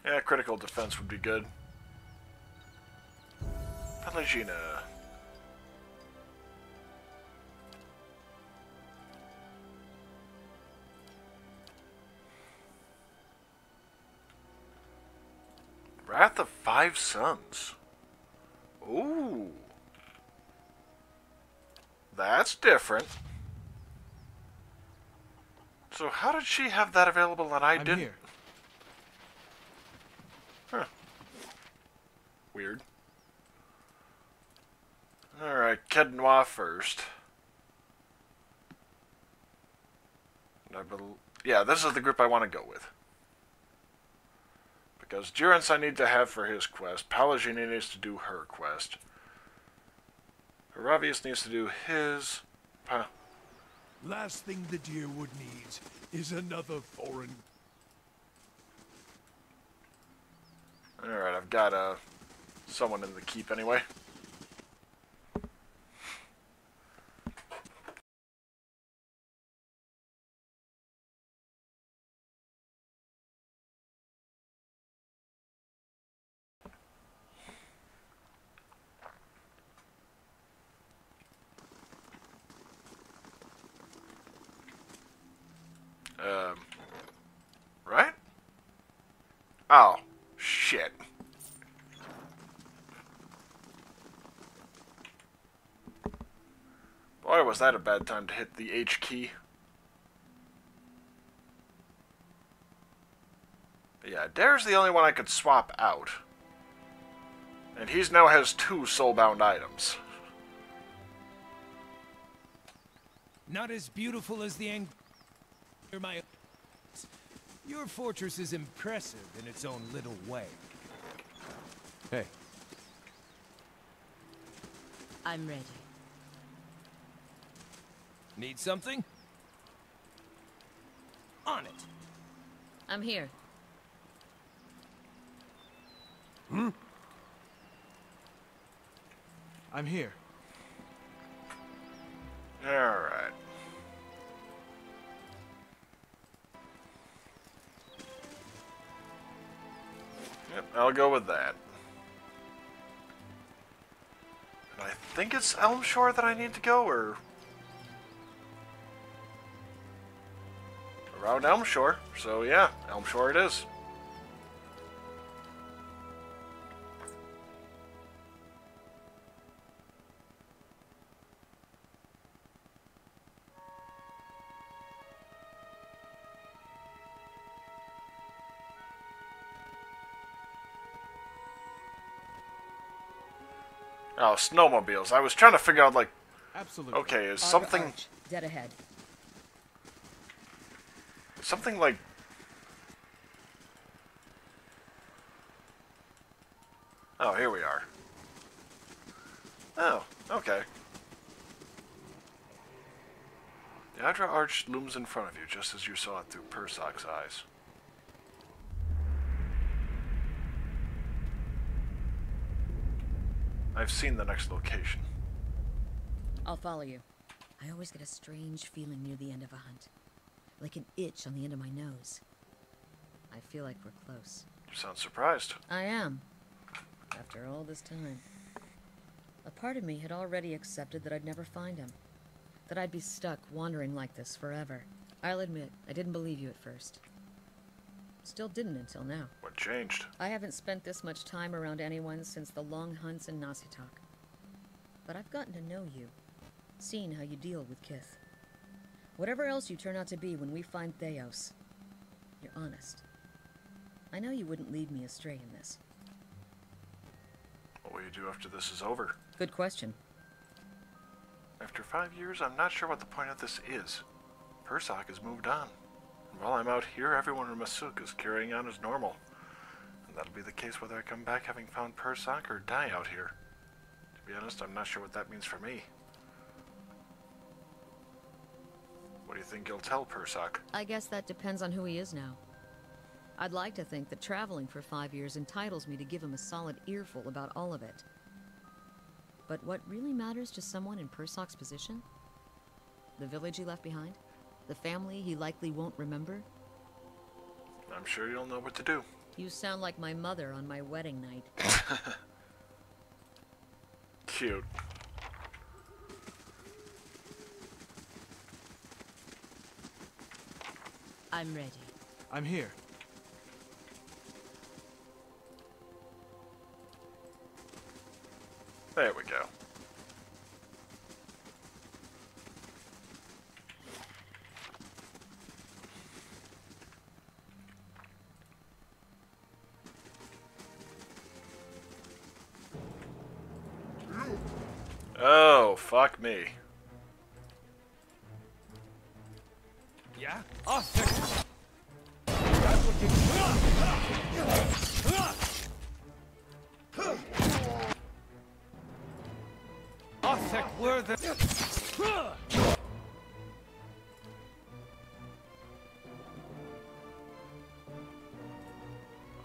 Yeah, critical defense would be good. Pelagina. Wrath of Five Sons. Ooh. That's different. So how did she have that available and I didn't? Here. Huh. Weird. Alright, Kednois first. Yeah, this is the group I want to go with. Because Durance I need to have for his quest. Pelagina needs to do her quest. Haravius needs to do his. Last thing the Deerwood needs is another foreign. Alright, I've got someone in the keep anyway. Right? Oh, shit. Boy, was that a bad time to hit the H key. But yeah, Dare's the only one I could swap out. And he now has 2 soulbound items. Not as beautiful as the my. Your fortress is impressive in its own little way. Hey. I'm ready. Need something? On it. I'm here. I'm here. Alright. Yep, I'll go with that. And I think it's Elmshore that I need to go, or... around Elmshore. So yeah, Elmshore it is. Oh, snowmobiles. I was trying to figure out, like... Absolutely. Okay, is Auger something... Arch, dead ahead. Something like... Oh, here we are. Oh, okay. The Adra Arch looms in front of you, just as you saw it through Persoc's eyes. I've seen the next location. I'll follow you. I always get a strange feeling near the end of a hunt. Like an itch on the end of my nose. I feel like we're close. You sound surprised. I am. After all this time. A part of me had already accepted that I'd never find him. That I'd be stuck wandering like this forever. I'll admit, I didn't believe you at first. Still didn't until now. What changed? I haven't spent this much time around anyone since the long hunts in Nasitok. But I've gotten to know you. Seen how you deal with Kith. Whatever else you turn out to be when we find Theos, you're honest. I know you wouldn't lead me astray in this. What will you do after this is over? Good question. After 5 years, I'm not sure what the point of this is. Persoc has moved on. And while I'm out here, everyone in Masuk is carrying on as normal. And that'll be the case whether I come back having found Persoc or die out here. To be honest, I'm not sure what that means for me. What do you think you'll tell Persoc? I guess that depends on who he is now. I'd like to think that traveling for 5 years entitles me to give him a solid earful about all of it. But what really matters to someone in Persoc's position? The village he left behind? The family he likely won't remember? I'm sure you'll know what to do. You sound like my mother on my wedding night. Cute. I'm ready. I'm here. There we go. Oh, fuck me. Yeah? Where the...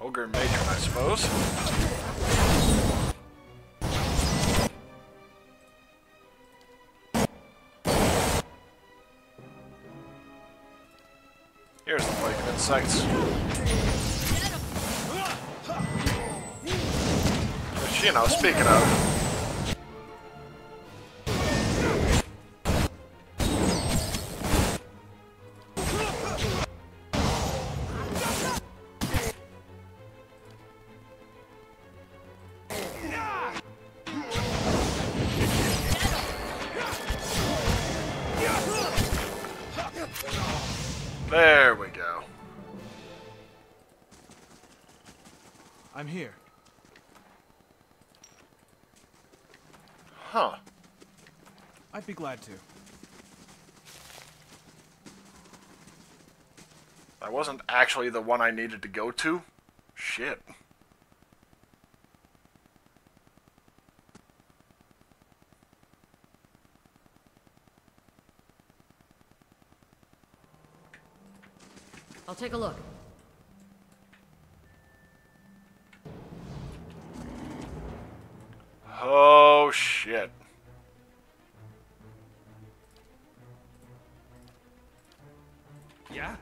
Ogre Matron, I suppose. Here's the plague of insects. Which, you know, speaking of... There we go. I'm here. Huh. I'd be glad to. That wasn't actually the one I needed to go to? Shit. I'll take a look. Oh, shit. Yeah?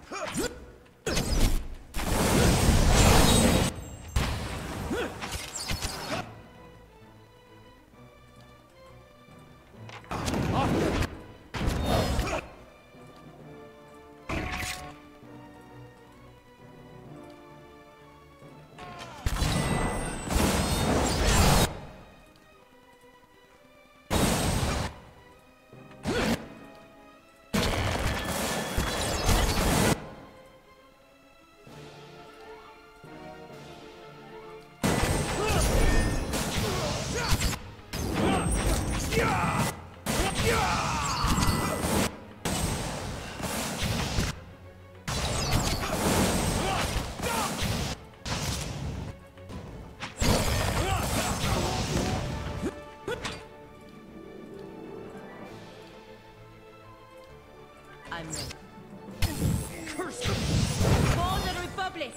I'm ready. Curse them! For the Republic!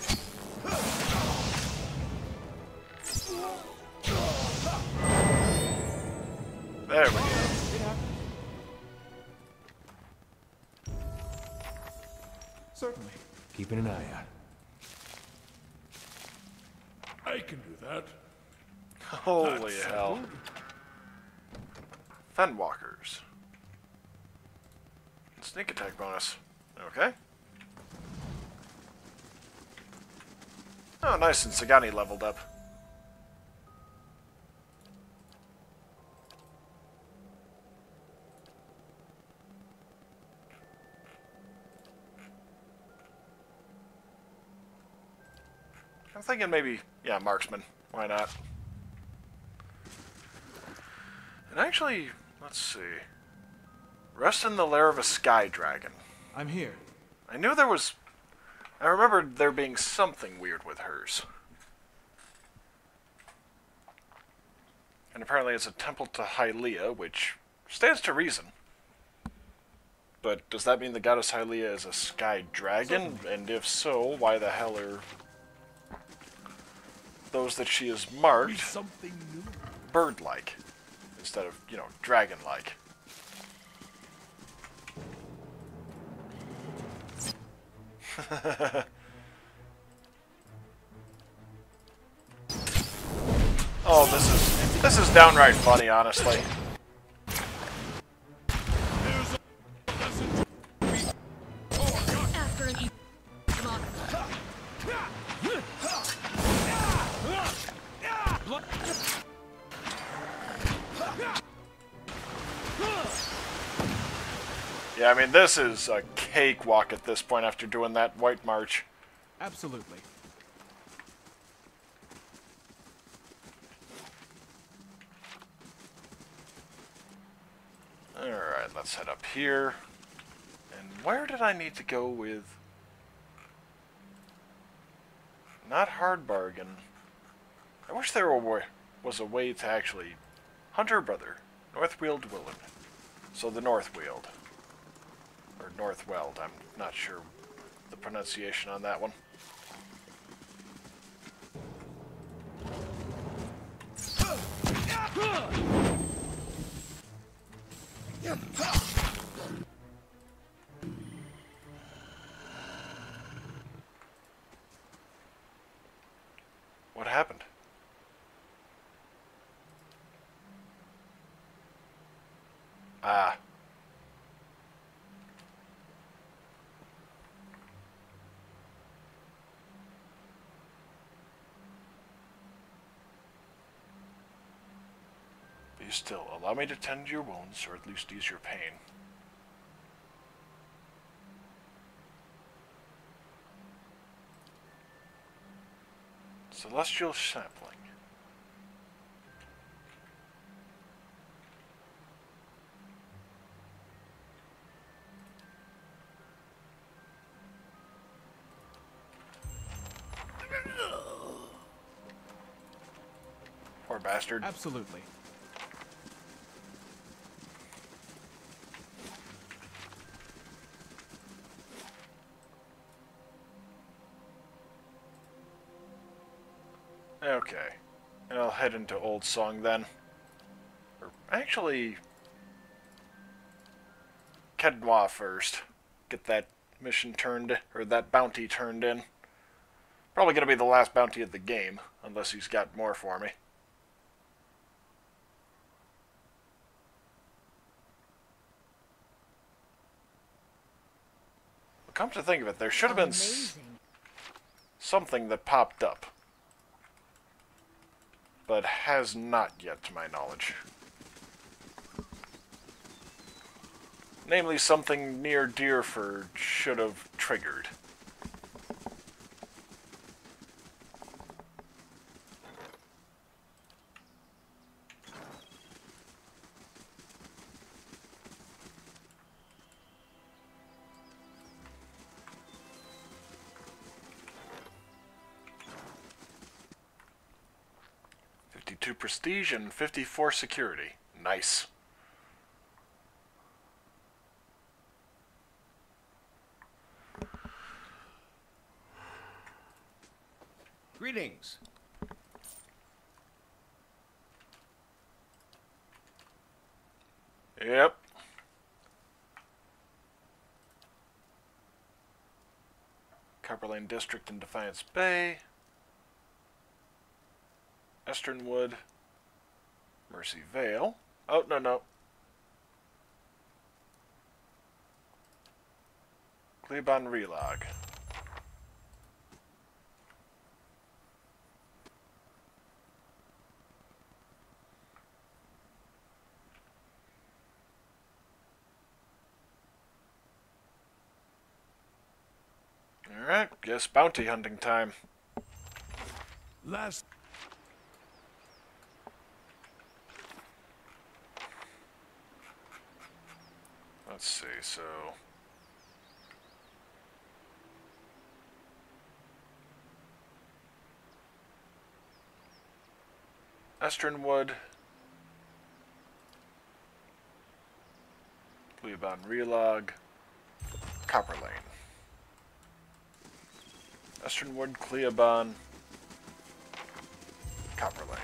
There we go. Certainly. Keeping an eye out. I can do that. Holy hell. Fenwalkers. Sneak attack bonus. Okay. Oh, nice, and Sagani leveled up. I'm thinking maybe, yeah, marksman. Why not? And actually, let's see. Rest in the lair of a sky dragon. I'm here. I knew there was... I remembered there being something weird with hers. And apparently it's a temple to Hylia, which stands to reason. But does that mean the goddess Hylia is a sky dragon? And if so, why the hell are those that she is marked bird-like instead of, you know, dragon-like? Oh, this is downright funny, honestly. Yeah, I mean, this is a cakewalk at this point after doing that White March. Absolutely. Alright, let's head up here. And where did I need to go with... Not Hard Bargain. I wish there was a way to actually... Hunter Brother. Northweald Willin. So the Northweald. Or Northweld, I'm not sure the pronunciation on that one. What happened? Ah. Be still. Allow me to tend your wounds, or at least ease your pain. Celestial sapling. Poor bastard. Absolutely. Okay. And I'll head into Old Song then. Or actually, Kedwa first. Get that mission turned, or that bounty turned in. Probably gonna be the last bounty of the game, unless he's got more for me. Come to think of it, there should have been something that popped up. But has not yet, to my knowledge. Namely, something near Deerford should have triggered. Prestige and 54 security. Nice. Greetings. Yep. Copperlane District in Defiance Bay. Esternwood, Mercy Vale. Oh, no. Glebon Relog. Alright, guess bounty hunting time. Last. Let's see, so... Esternwood, Glebon Relog, Copperlane. Esternwood, Glebon, Copperlane.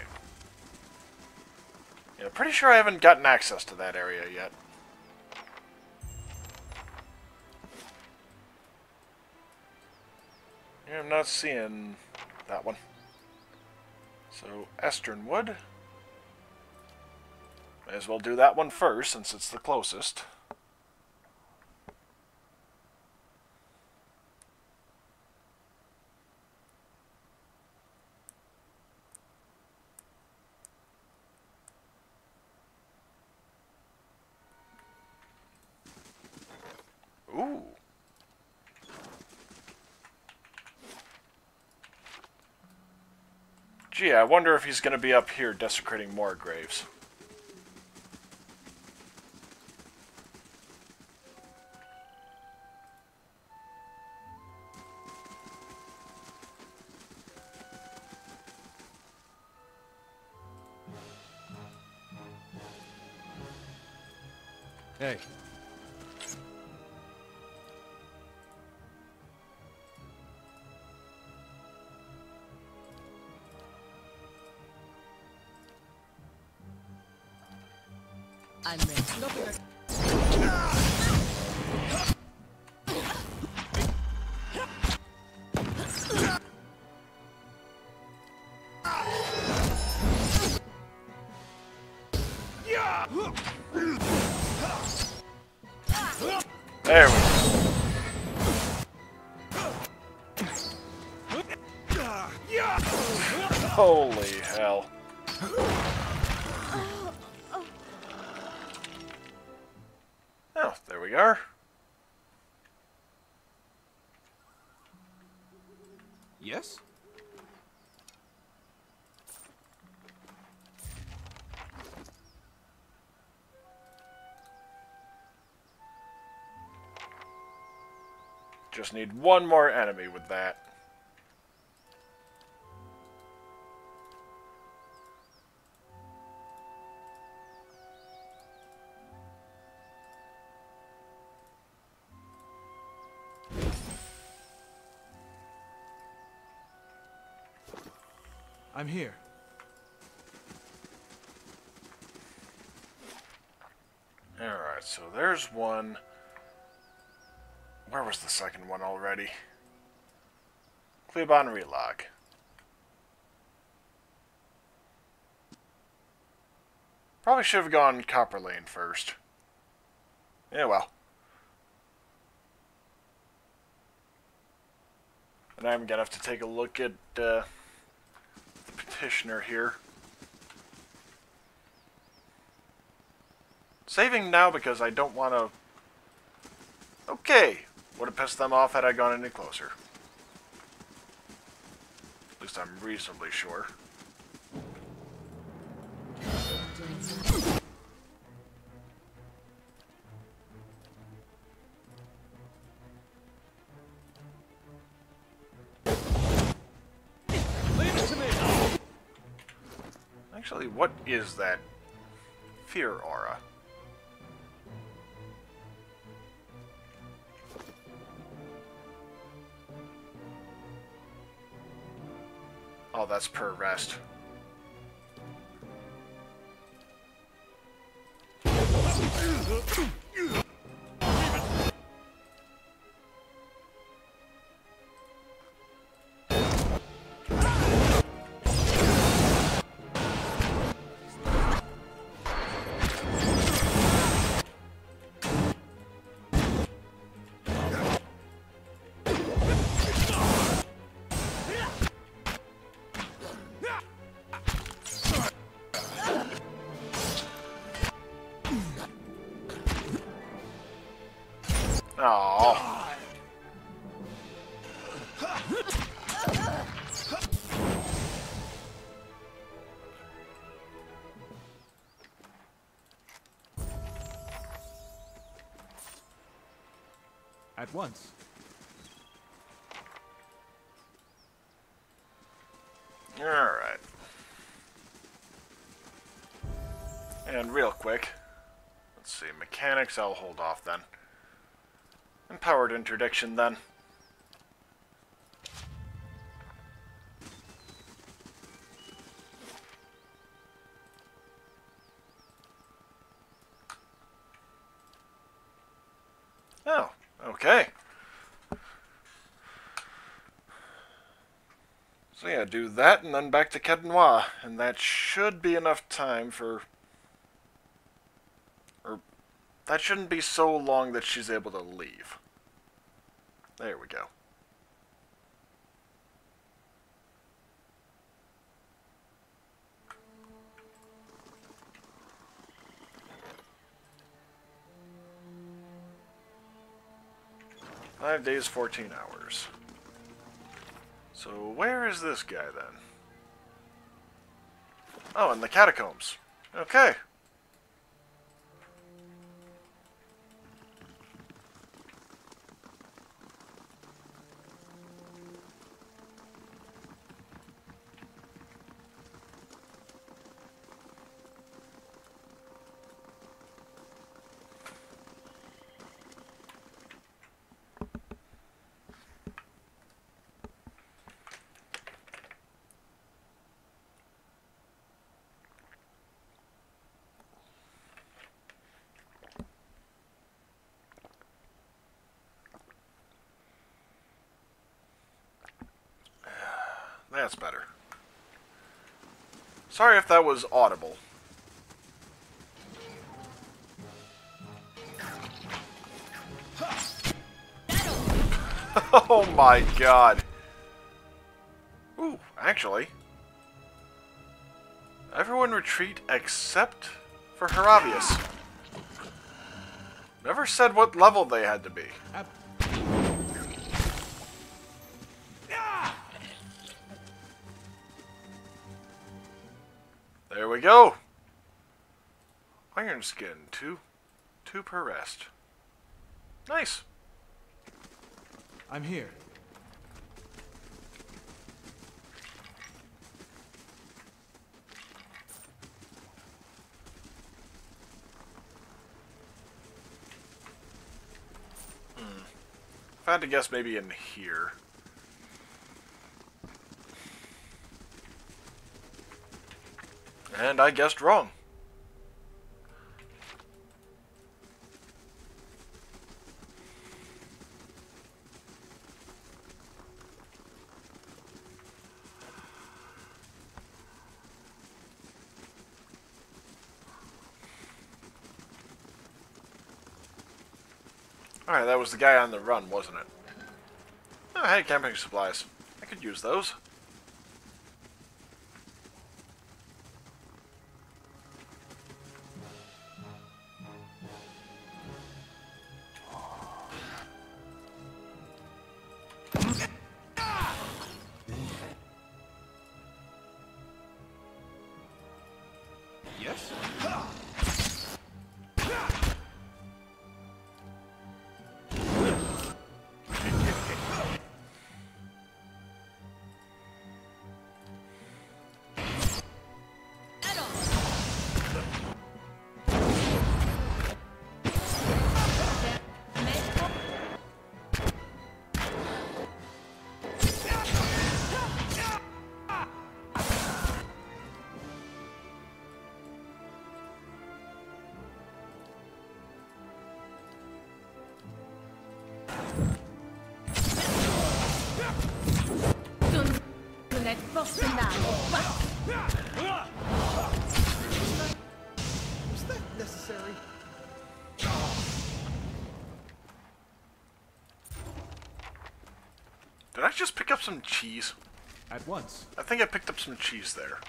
Yeah, pretty sure I haven't gotten access to that area yet. Yeah, I'm not seeing that one. So, Esternwood. May as well do that one first, since it's the closest. Ooh. Gee, I wonder if he's going to be up here desecrating more graves. Hey. I'm ready. There we go. Holy hell. Oh, there we are. Yes? Just need one more enemy with that. I'm here. Alright, so there's one. Where was the second one already? Cleobon Relog. Probably should have gone Copper Lane first. Yeah, well. And I'm gonna have to take a look at the petitioner here. Saving now because I don't want to... Okay. Would have pissed them off had I gone any closer. At least I'm reasonably sure. Leave it to me. Actually, what is that fear aura? Oh, that's per rest. Oh. At once. Alright. And real quick, let's see, mechanics I'll hold off then. And powered interdiction then. Oh, okay. So yeah, do that and then back to Kedenois, and that should be enough time for... Or, that shouldn't be so long that she's able to leave. There we go. "5 days, 14 hours. So where is this guy then? Oh, in the catacombs. Okay. That's better. Sorry if that was audible. Oh my god. Ooh, actually. Everyone retreat except for Heravius. Never said what level they had to be. There we go. Iron skin, two per rest. Nice. I'm here. If I had to guess, maybe in here. And I guessed wrong. Alright, that was the guy on the run, wasn't it? Oh, hey, camping supplies. I could use those. Yes? Was that necessary? Did I just pick up some cheese? At once. I think I picked up some cheese there.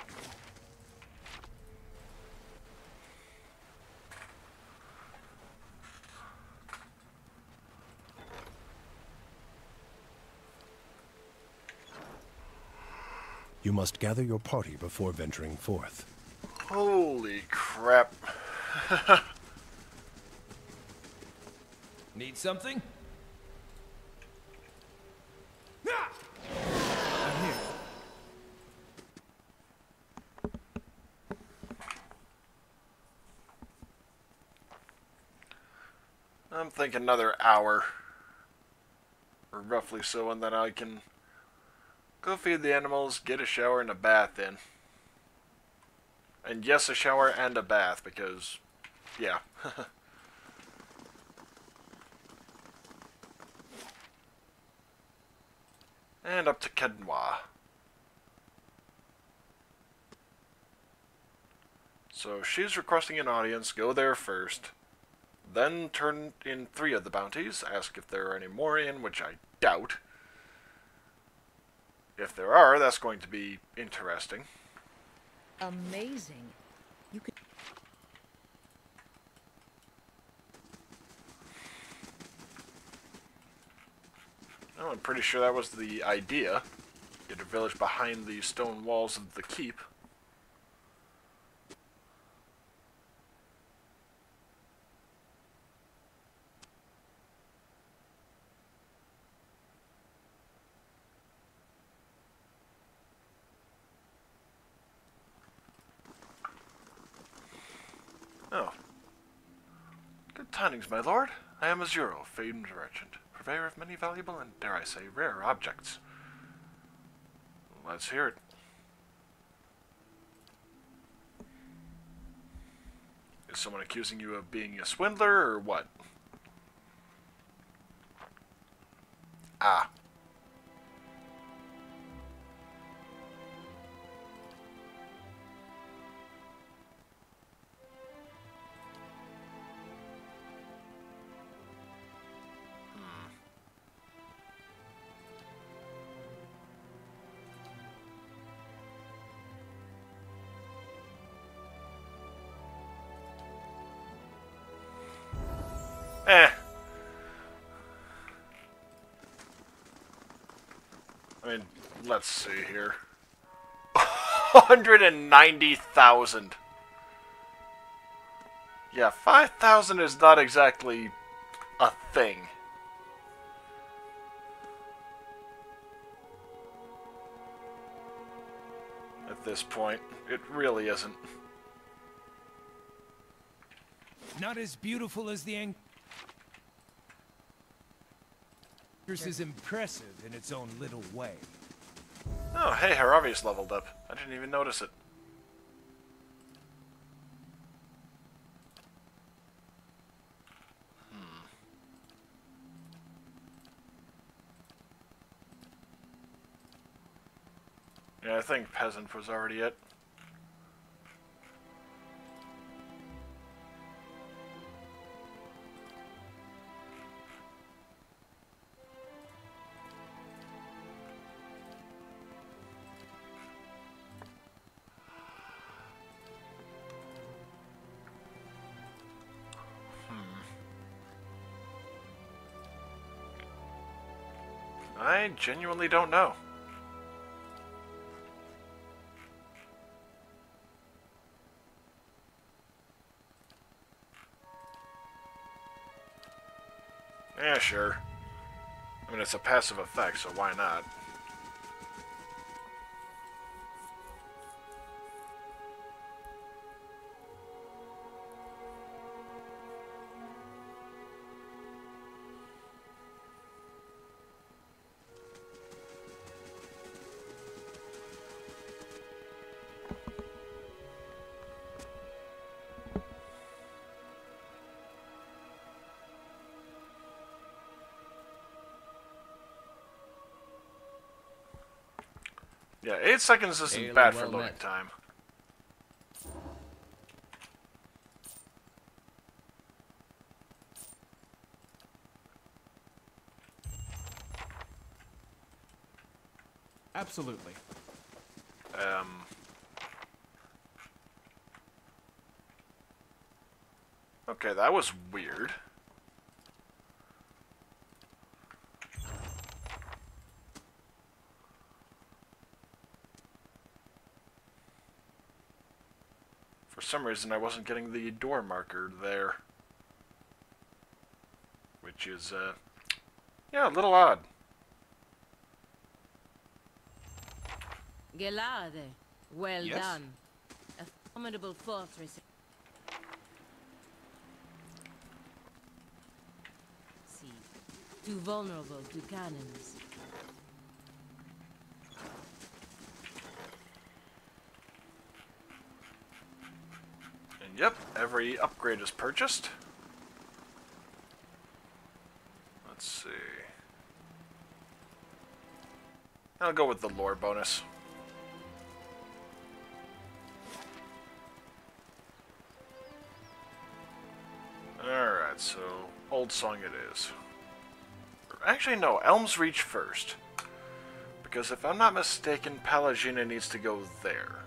You must gather your party before venturing forth. Holy crap. Need something? I'm here. I'm thinking another hour. Or roughly so, and then I can go feed the animals, get a shower and a bath in. And yes, a shower and a bath, because, yeah. And up to Kedwa. So she's requesting an audience, go there first. Then turn in 3 of the bounties, ask if there are any more in, which I doubt. If there are, that's going to be interesting. Amazing. You could... Oh, I'm pretty sure that was the idea. Get a village behind the stone walls of the keep. Oh. Good tidings, my lord. I am Azuro, famed merchant, purveyor of many valuable and, dare I say, rare objects. Let's hear it. Is someone accusing you of being a swindler, or what? Ah. Eh. I mean, let's see here. 190,000. Yeah, 5,000 is not exactly a thing. at this point. It really isn't. Not as beautiful as the Anchoress is impressive in its own little way. Oh, hey, Haravi's leveled up. I didn't even notice it. Yeah, I think Peasant was already it. I genuinely don't know. Yeah, sure. I mean, it's a passive effect, so why not? Yeah, 8 seconds isn't bad for loading time. Absolutely. Okay, that was weird. For some reason, I wasn't getting the door marker there. Which is, yeah, a little odd. Gelade, well Yes? done. A formidable fortress. See, too vulnerable to cannons. And yep, every upgrade is purchased. Let's see. I'll go with the lore bonus. Alright, so Old Song it is. Actually, no, Elm's Reach first. Because if I'm not mistaken, Palagina needs to go there.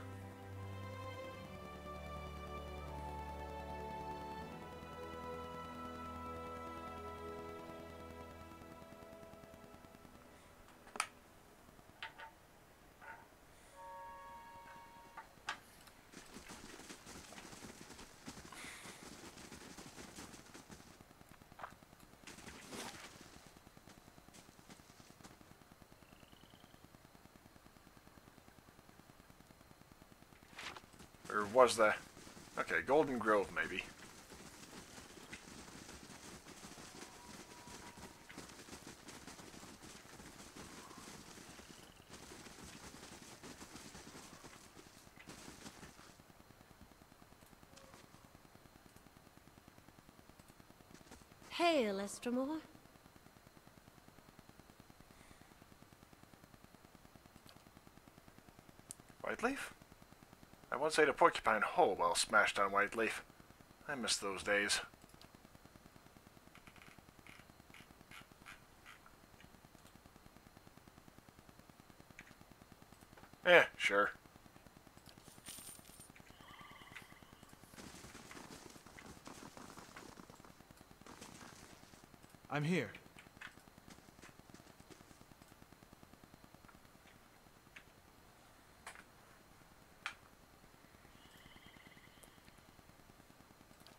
Or was that? Okay, Golden Grove, maybe. Hail, Estremor. Whiteleaf? I once ate a porcupine whole while smashed on Whiteleaf. I miss those days. Sure. I'm here.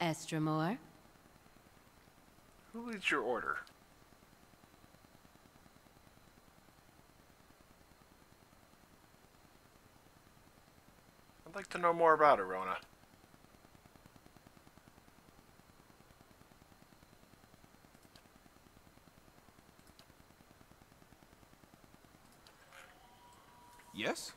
Estremor. Who leads your order? like to know more about Arona. Yes?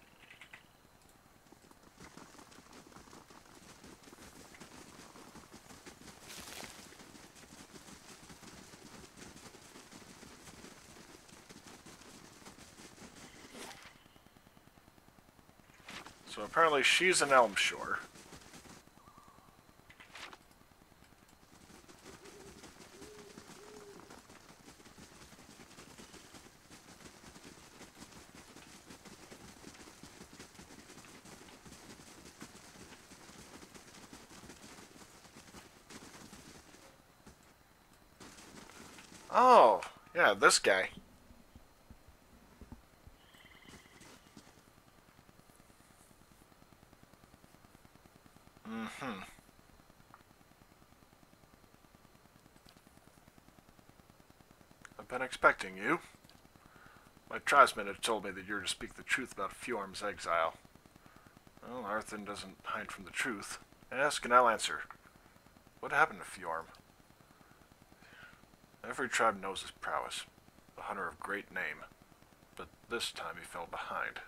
So apparently she's in Elmshore. Oh, yeah, this guy. Mm-hmm. I've been expecting you. My tribesmen had told me that you're to speak the truth about Fjorm's exile. Well, Arthur doesn't hide from the truth. Ask and I'll answer. What happened to Fjorm? Every tribe knows his prowess, a hunter of great name, but this time he fell behind.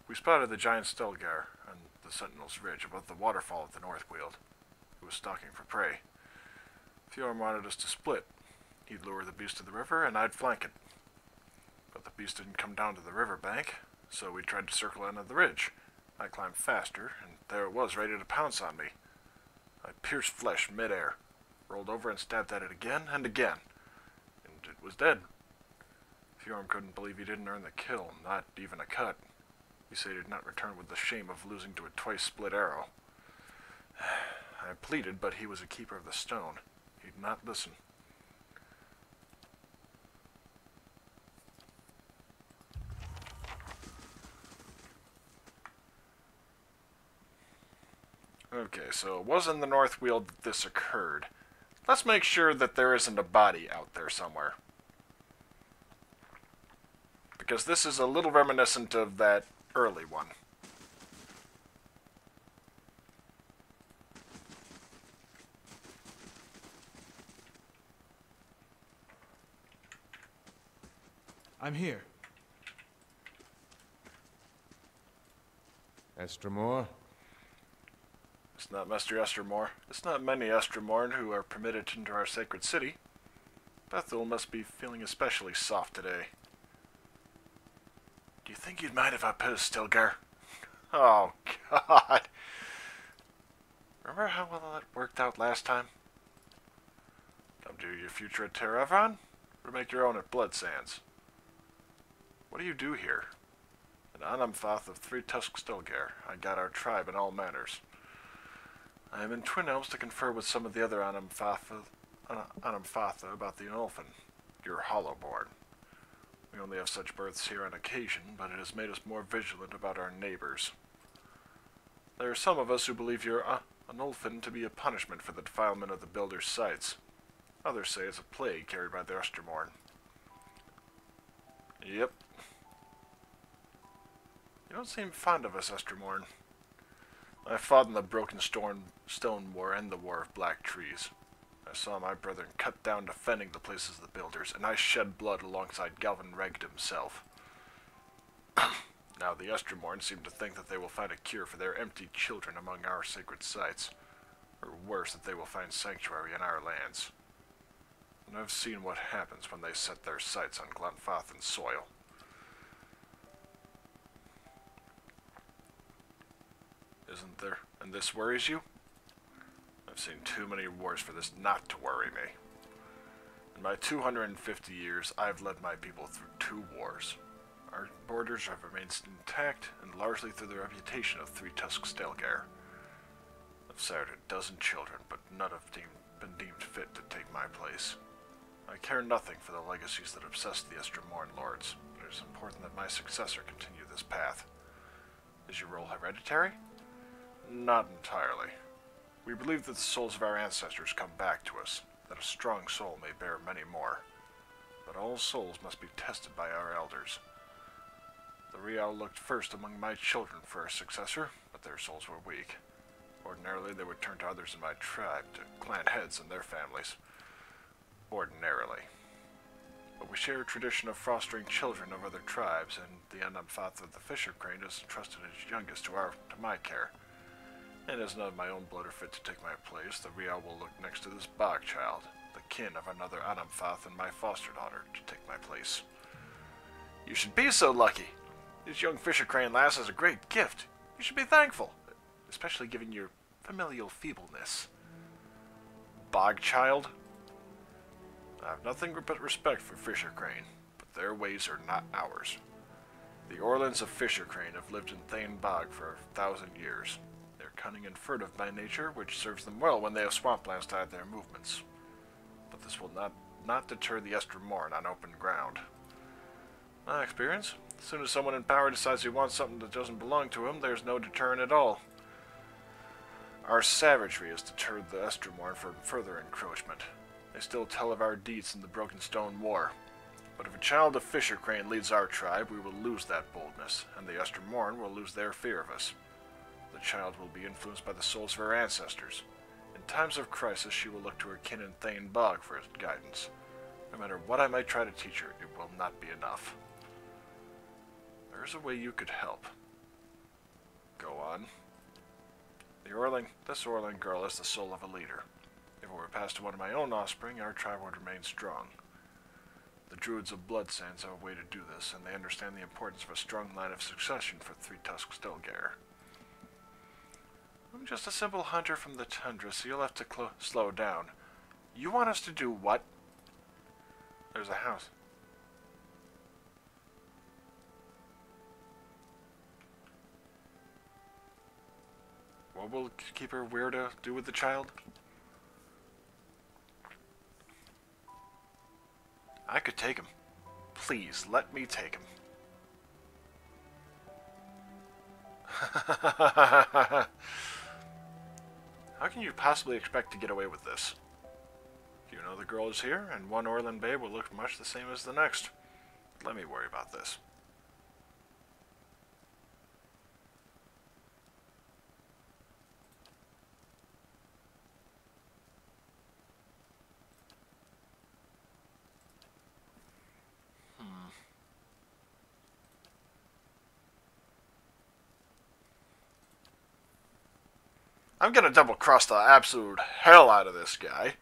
We spotted the giant Stelgar on the Sentinel's Ridge above the waterfall at the Northweald. He was stalking for prey. Fjorm wanted us to split. He'd lure the beast to the river, and I'd flank it. But the beast didn't come down to the river bank, so we tried to circle in on the ridge. I climbed faster, and there it was, ready to pounce on me. I pierced flesh mid-air, rolled over and stabbed at it again and again, and it was dead. Fjorm couldn't believe he didn't earn the kill, not even a cut. He said he'd not return with the shame of losing to a twice-split arrow. I pleaded, but he was a keeper of the stone. He'd not listen. Okay, so it was in the Northweald that this occurred. Let's make sure that there isn't a body out there somewhere. Because this is a little reminiscent of that early one. I'm here. Estremore? It's not Master Estremore. It's not many Estremorn who are permitted into our sacred city. Bethel must be feeling especially soft today. Do you think you'd mind if I posed, Stilgar? Oh, God. Remember how well that worked out last time? Come do your future at Terravon, or make your own at Bloodsands? What do you do here? An Glanfath of 3 Tusk Stilgar. I got our tribe in all manners. I am in Twin Elves to confer with some of the other Glanfatha about the Ulfin, your Hollowborn. We only have such births here on occasion, but it has made us more vigilant about our neighbors. There are some of us who believe you're an Ulfin to be a punishment for the defilement of the Builder's sites. Others say it's a plague carried by the Estremorn. Yep. You don't seem fond of us, Estremorn. I fought in the Broken Stone War and the War of Black Trees. I saw my brethren cut down defending the places of the Builders, and I shed blood alongside Galvin Regd himself. Now the Estremorn seem to think that they will find a cure for their empty children among our sacred sites, or worse, that they will find sanctuary in our lands. And I've seen what happens when they set their sights on Glanfathan soil. Isn't there? And this worries you? I've seen too many wars for this not to worry me. In my 250 years, I've led my people through 2 wars. Our borders have remained intact, and largely through the reputation of 3 Tusk Stelgar. I've sired a dozen children, but none have been deemed fit to take my place. I care nothing for the legacies that obsess the Estremorn lords, but it is important that my successor continue this path. Is your role hereditary? Not entirely. We believe that the souls of our ancestors come back to us, that a strong soul may bear many more. But all souls must be tested by our elders. The Rial looked first among my children for a successor, but that their souls were weak. Ordinarily, they would turn to others in my tribe, to clan heads and their families. Ordinarily. But we share a tradition of fostering children of other tribes, and the Glanfath of the Fisher Crane has entrusted his youngest to my care. And as none of my own blood are fit to take my place, the Rial will look next to this bog child, the kin of another Glanfath and my foster daughter, to take my place. You should be so lucky. This young Fisher Crane lass is a great gift. You should be thankful, especially given your familial feebleness. Bog child? I have nothing but respect for Fisher Crane, but their ways are not ours. The Orlans of Fisher Crane have lived in Thane Bog for 1,000 years. They're cunning and furtive by nature, which serves them well when they have swamplands to hide their movements. But this will not deter the Estermorn on open ground. My experience, as soon as someone in power decides he wants something that doesn't belong to him, there's no deterrent at all. Our savagery has deterred the Estermorn from further encroachment. They still tell of our deeds in the Broken Stone War. But if a child of Fisher Crane leads our tribe, we will lose that boldness, and the Estermorn will lose their fear of us. The child will be influenced by the souls of her ancestors. In times of crisis, she will look to her kin in Thane Bog for guidance. No matter what I might try to teach her, it will not be enough. There's a way you could help. Go on. This Orlan girl is the soul of a leader. If it were passed to one of my own offspring, our tribe would remain strong. The Druids of Bloodsands have a way to do this, and they understand the importance of a strong line of succession for Three-Tusked Stilgar. I'm just a simple hunter from the tundra, so you'll have to slow down. You want us to do what? There's a house. What will Keeper Weirda do with the child? I could take him. Please, let me take him. How can you possibly expect to get away with this? You know the girl is here, and one Orlan babe will look much the same as the next. Let me worry about this. I'm gonna double-cross the absolute hell out of this guy.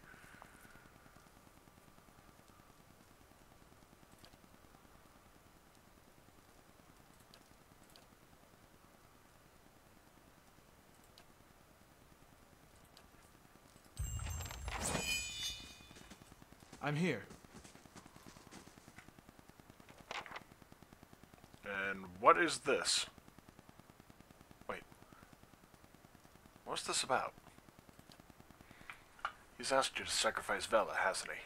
I'm here. And what is this? Wait. What's this about? He's asked you to sacrifice Vela, hasn't he?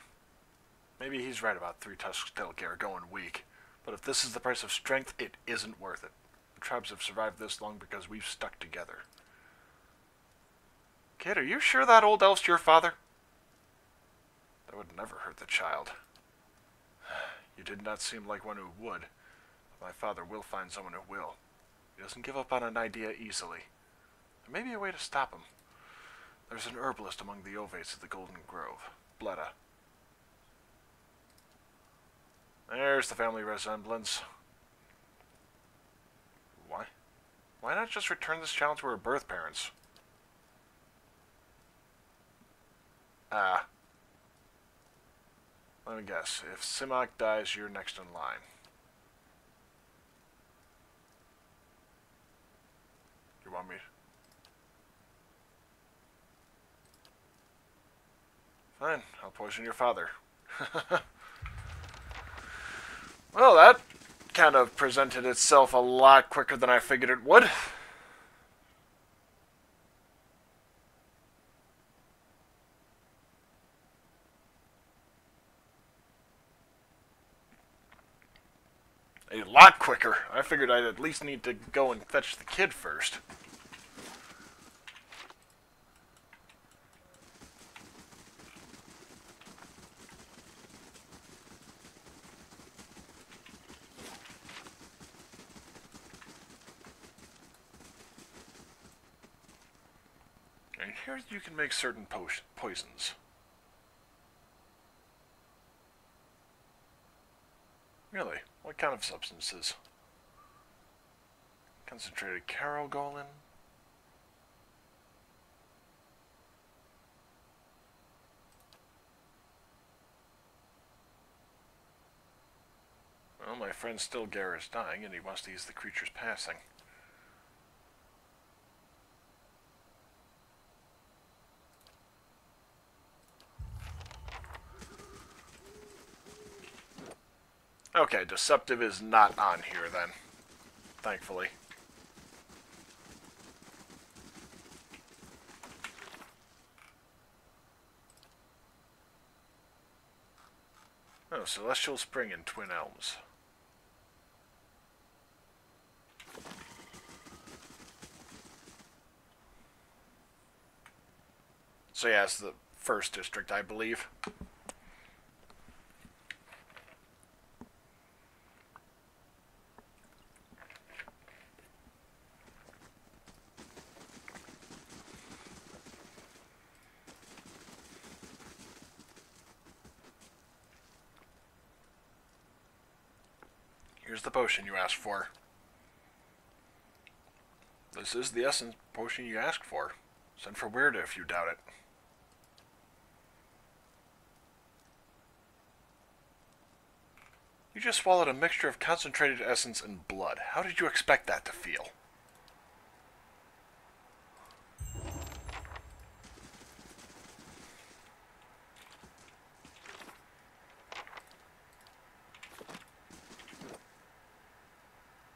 Maybe he's right about Three-Tusked Stilgar going weak, but if this is the price of strength, it isn't worth it. The tribes have survived this long because we've stuck together. Kid, are you sure that old elf's your father? That would never hurt the child. You did not seem like one who would. But my father will find someone who will. He doesn't give up on an idea easily. There may be a way to stop him. There's an herbalist among the Ovates of the Golden Grove, Bleda. There's the family resemblance. Why? Why not just return this child to her birth parents? Let me guess. If Simak dies, you're next in line. You want me? Fine, I'll poison your father. Well, that kind of presented itself a lot quicker than I figured it would. A lot quicker. I figured I'd at least need to go and fetch the kid first. And here you can make certain poisons. Really? What kind of substances? Concentrated carogolin? Well, my friend Stilgar is dying, and he wants to ease the creature's passing. Okay, deceptive is not on here then, thankfully. Oh, Celestial Spring and Twin Elms. So yeah, it's the first district, I believe. Here's the potion you asked for. This is the essence potion you asked for. Send for Weirda if you doubt it. You just swallowed a mixture of concentrated essence and blood. How did you expect that to feel?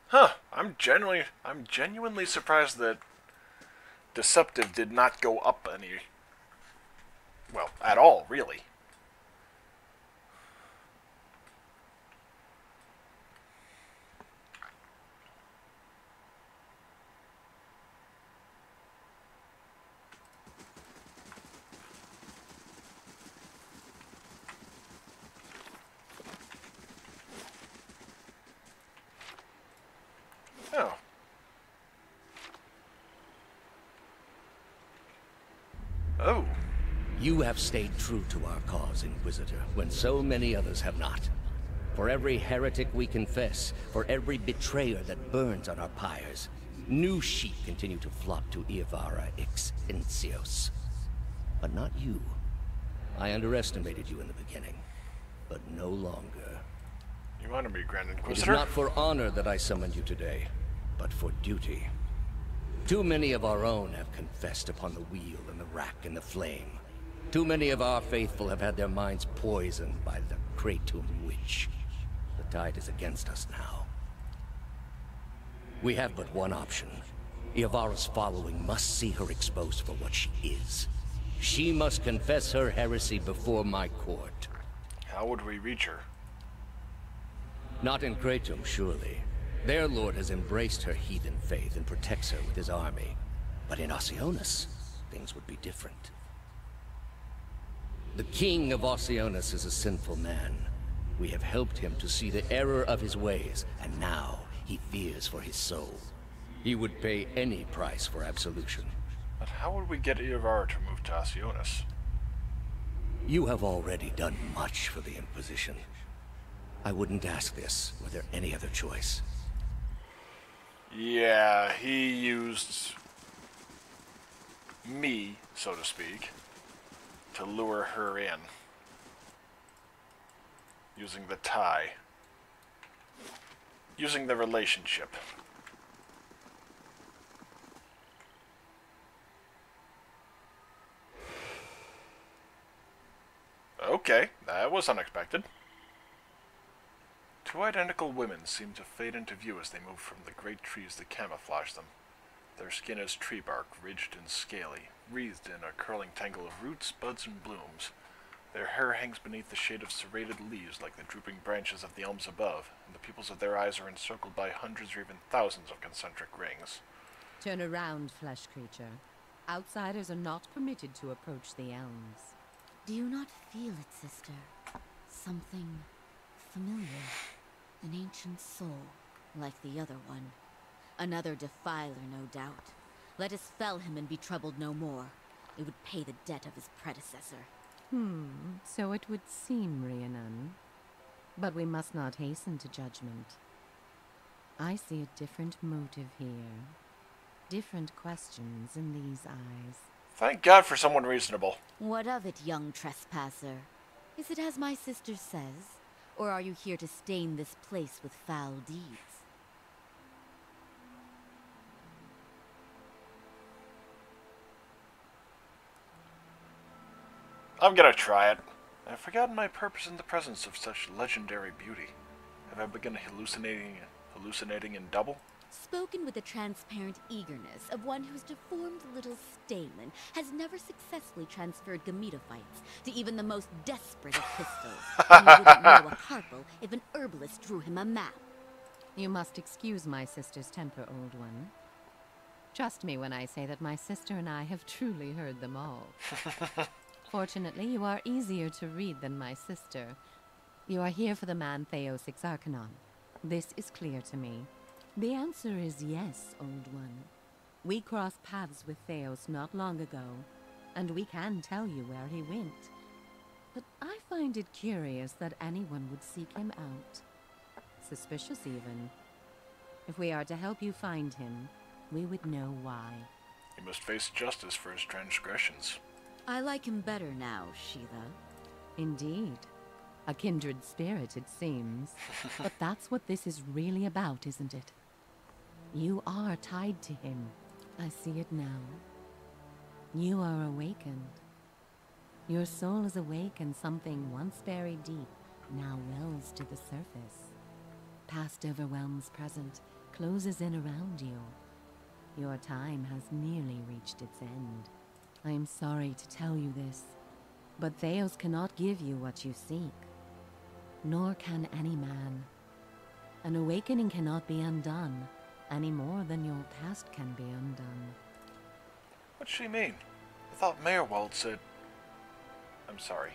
Huh, I'm genuinely surprised that Deceptive did not go up any, well, at all, really. Oh. Oh. You have stayed true to our cause, Inquisitor, when so many others have not. For every heretic we confess, for every betrayer that burns on our pyres, new sheep continue to flock to Iavara ex Incios. But not you. I underestimated you in the beginning, but no longer. You want to be Grand It is Inquisitor? not for honor that I summoned you today, but for duty. Too many of our own have confessed upon the wheel and the rack and the flame. Too many of our faithful have had their minds poisoned by the Kratom witch. The tide is against us now. We have but one option. Iavara's following must see her exposed for what she is. She must confess her heresy before my court. How would we reach her? Not in Kratom, surely. Their lord has embraced her heathen faith and protects her with his army. But in Oceanus, things would be different. The king of Oceanus is a sinful man. We have helped him to see the error of his ways, and now he fears for his soul. He would pay any price for absolution. But how would we get Iavara to move to Oceanus? You have already done much for the Inquisition. I wouldn't ask this were there any other choice. Yeah, he used me, so to speak, to lure her in. Using the tie. Using the relationship. Okay, that was unexpected. Two identical women seem to fade into view as they move from the great trees that camouflage them. Their skin is tree bark, ridged and scaly, wreathed in a curling tangle of roots, buds, and blooms. Their hair hangs beneath the shade of serrated leaves like the drooping branches of the elms above, and the pupils of their eyes are encircled by hundreds or even thousands of concentric rings. Turn around, flesh creature. Outsiders are not permitted to approach the elms. Do you not feel it, sister? Something familiar. An ancient soul, like the other one. Another defiler, no doubt. Let us fell him and be troubled no more. It would pay the debt of his predecessor. So it would seem, Rhiannon. But we must not hasten to judgment. I see a different motive here. Different questions in these eyes. Thank God for someone reasonable. What of it, young trespasser? Is it as my sister says? Or are you here to stain this place with foul deeds? I'm gonna try it. I've forgotten my purpose in the presence of such legendary beauty. Have I begun hallucinating in double? Spoken with the transparent eagerness of one whose deformed little stamen has never successfully transferred gametophytes to even the most desperate of pistols. And he wouldn't know a carpal if an herbalist drew him a map. You must excuse my sister's temper, old one. Trust me when I say that my sister and I have truly heard them all. Fortunately, you are easier to read than my sister. You are here for the man Theos Exarchanon. This is clear to me. The answer is yes, old one. We crossed paths with Theos not long ago, and we can tell you where he went. But I find it curious that anyone would seek him out. Suspicious, even. If we are to help you find him, we would know why. He must face justice for his transgressions. I like him better now, Sheila. Indeed. A kindred spirit, it seems. But that's what this is really about, isn't it? You are tied to him. I see it now. You are awakened. Your soul is awake, and something once buried deep now wells to the surface. Past overwhelms present, closes in around you. Your time has nearly reached its end. I am sorry to tell you this, but Theos cannot give you what you seek. Nor can any man. An awakening cannot be undone, any more than your past can be undone. What's she mean? I thought Meyerwald said... I'm sorry.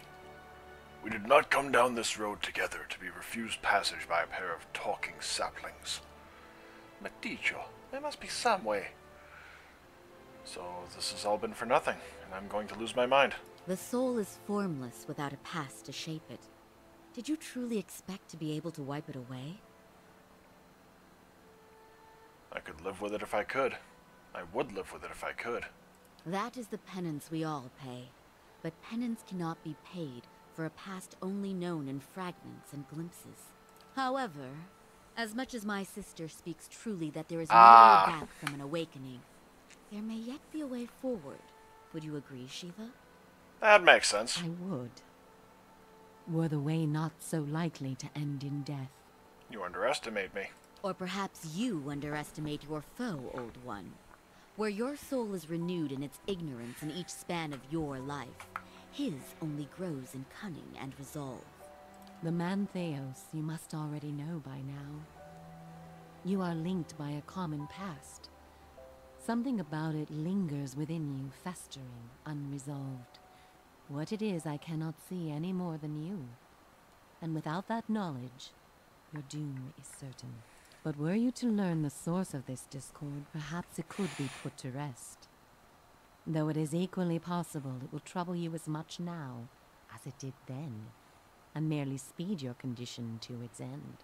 We did not come down this road together to be refused passage by a pair of talking saplings. Maticho, there must be some way. So this has all been for nothing, and I'm going to lose my mind. The soul is formless without a past to shape it. Did you truly expect to be able to wipe it away? I could live with it if I could. I would live with it if I could. That is the penance we all pay. But penance cannot be paid for a past only known in fragments and glimpses. However, as much as my sister speaks truly that there is no way back from an awakening, there may yet be a way forward. Would you agree, Shiva? That makes sense. I would. Were the way not so likely to end in death. You underestimate me. Or perhaps you underestimate your foe, old one. Where your soul is renewed in its ignorance in each span of your life, his only grows in cunning and resolve. The man Theos you must already know by now. You are linked by a common past. Something about it lingers within you, festering, unresolved. What it is I cannot see any more than you. And without that knowledge, your doom is certain. But were you to learn the source of this discord, perhaps it could be put to rest. Though it is equally possible it will trouble you as much now as it did then, and merely speed your condition to its end.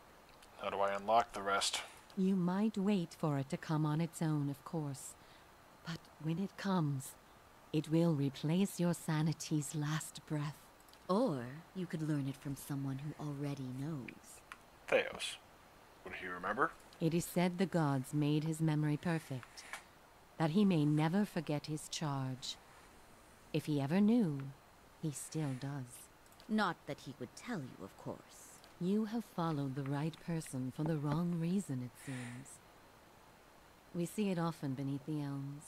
How do I unlock the rest? You might wait for it to come on its own, of course. But when it comes, it will replace your sanity's last breath. Or you could learn it from someone who already knows. Theos. Would he remember? It is said the gods made his memory perfect, that he may never forget his charge. If he ever knew, he still does. Not that he would tell you, of course. You have followed the right person for the wrong reason, it seems. We see it often beneath the elms.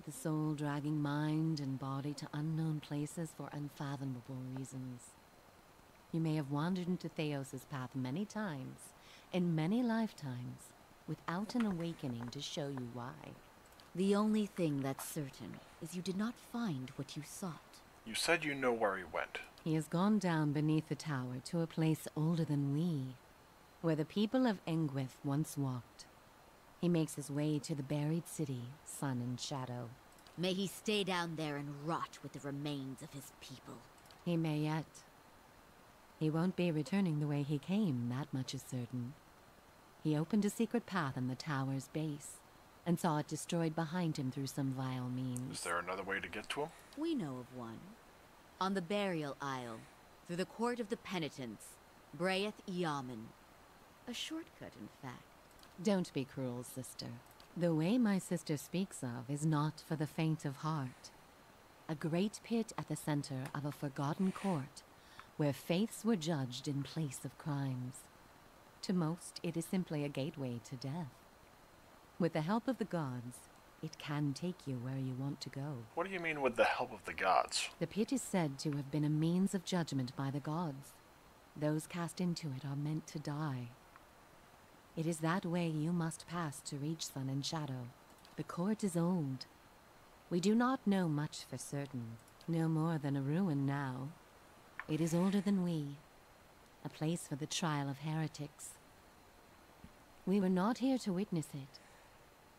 The soul dragging mind and body to unknown places for unfathomable reasons. You may have wandered into Theos' path many times, in many lifetimes, without an awakening to show you why. The only thing that's certain is you did not find what you sought. You said you know where he went. He has gone down beneath the tower to a place older than we, where the people of Engwith once walked. He makes his way to the buried city, Sun and Shadow. May he stay down there and rot with the remains of his people. He may yet. He won't be returning the way he came, that much is certain. He opened a secret path in the tower's base, and saw it destroyed behind him through some vile means. Is there another way to get to him? We know of one. On the burial isle, through the court of the penitents, Braeth Yaman. A shortcut, in fact. Don't be cruel, sister. The way my sister speaks of is not for the faint of heart. A great pit at the center of a forgotten court, where faiths were judged in place of crimes. To most, it is simply a gateway to death. With the help of the gods, it can take you where you want to go. What do you mean with the help of the gods? The pit is said to have been a means of judgment by the gods. Those cast into it are meant to die. It is that way you must pass to reach Sun and Shadow. The court is old. We do not know much for certain, no more than a ruin now. It is older than we, a place for the trial of heretics. We were not here to witness it,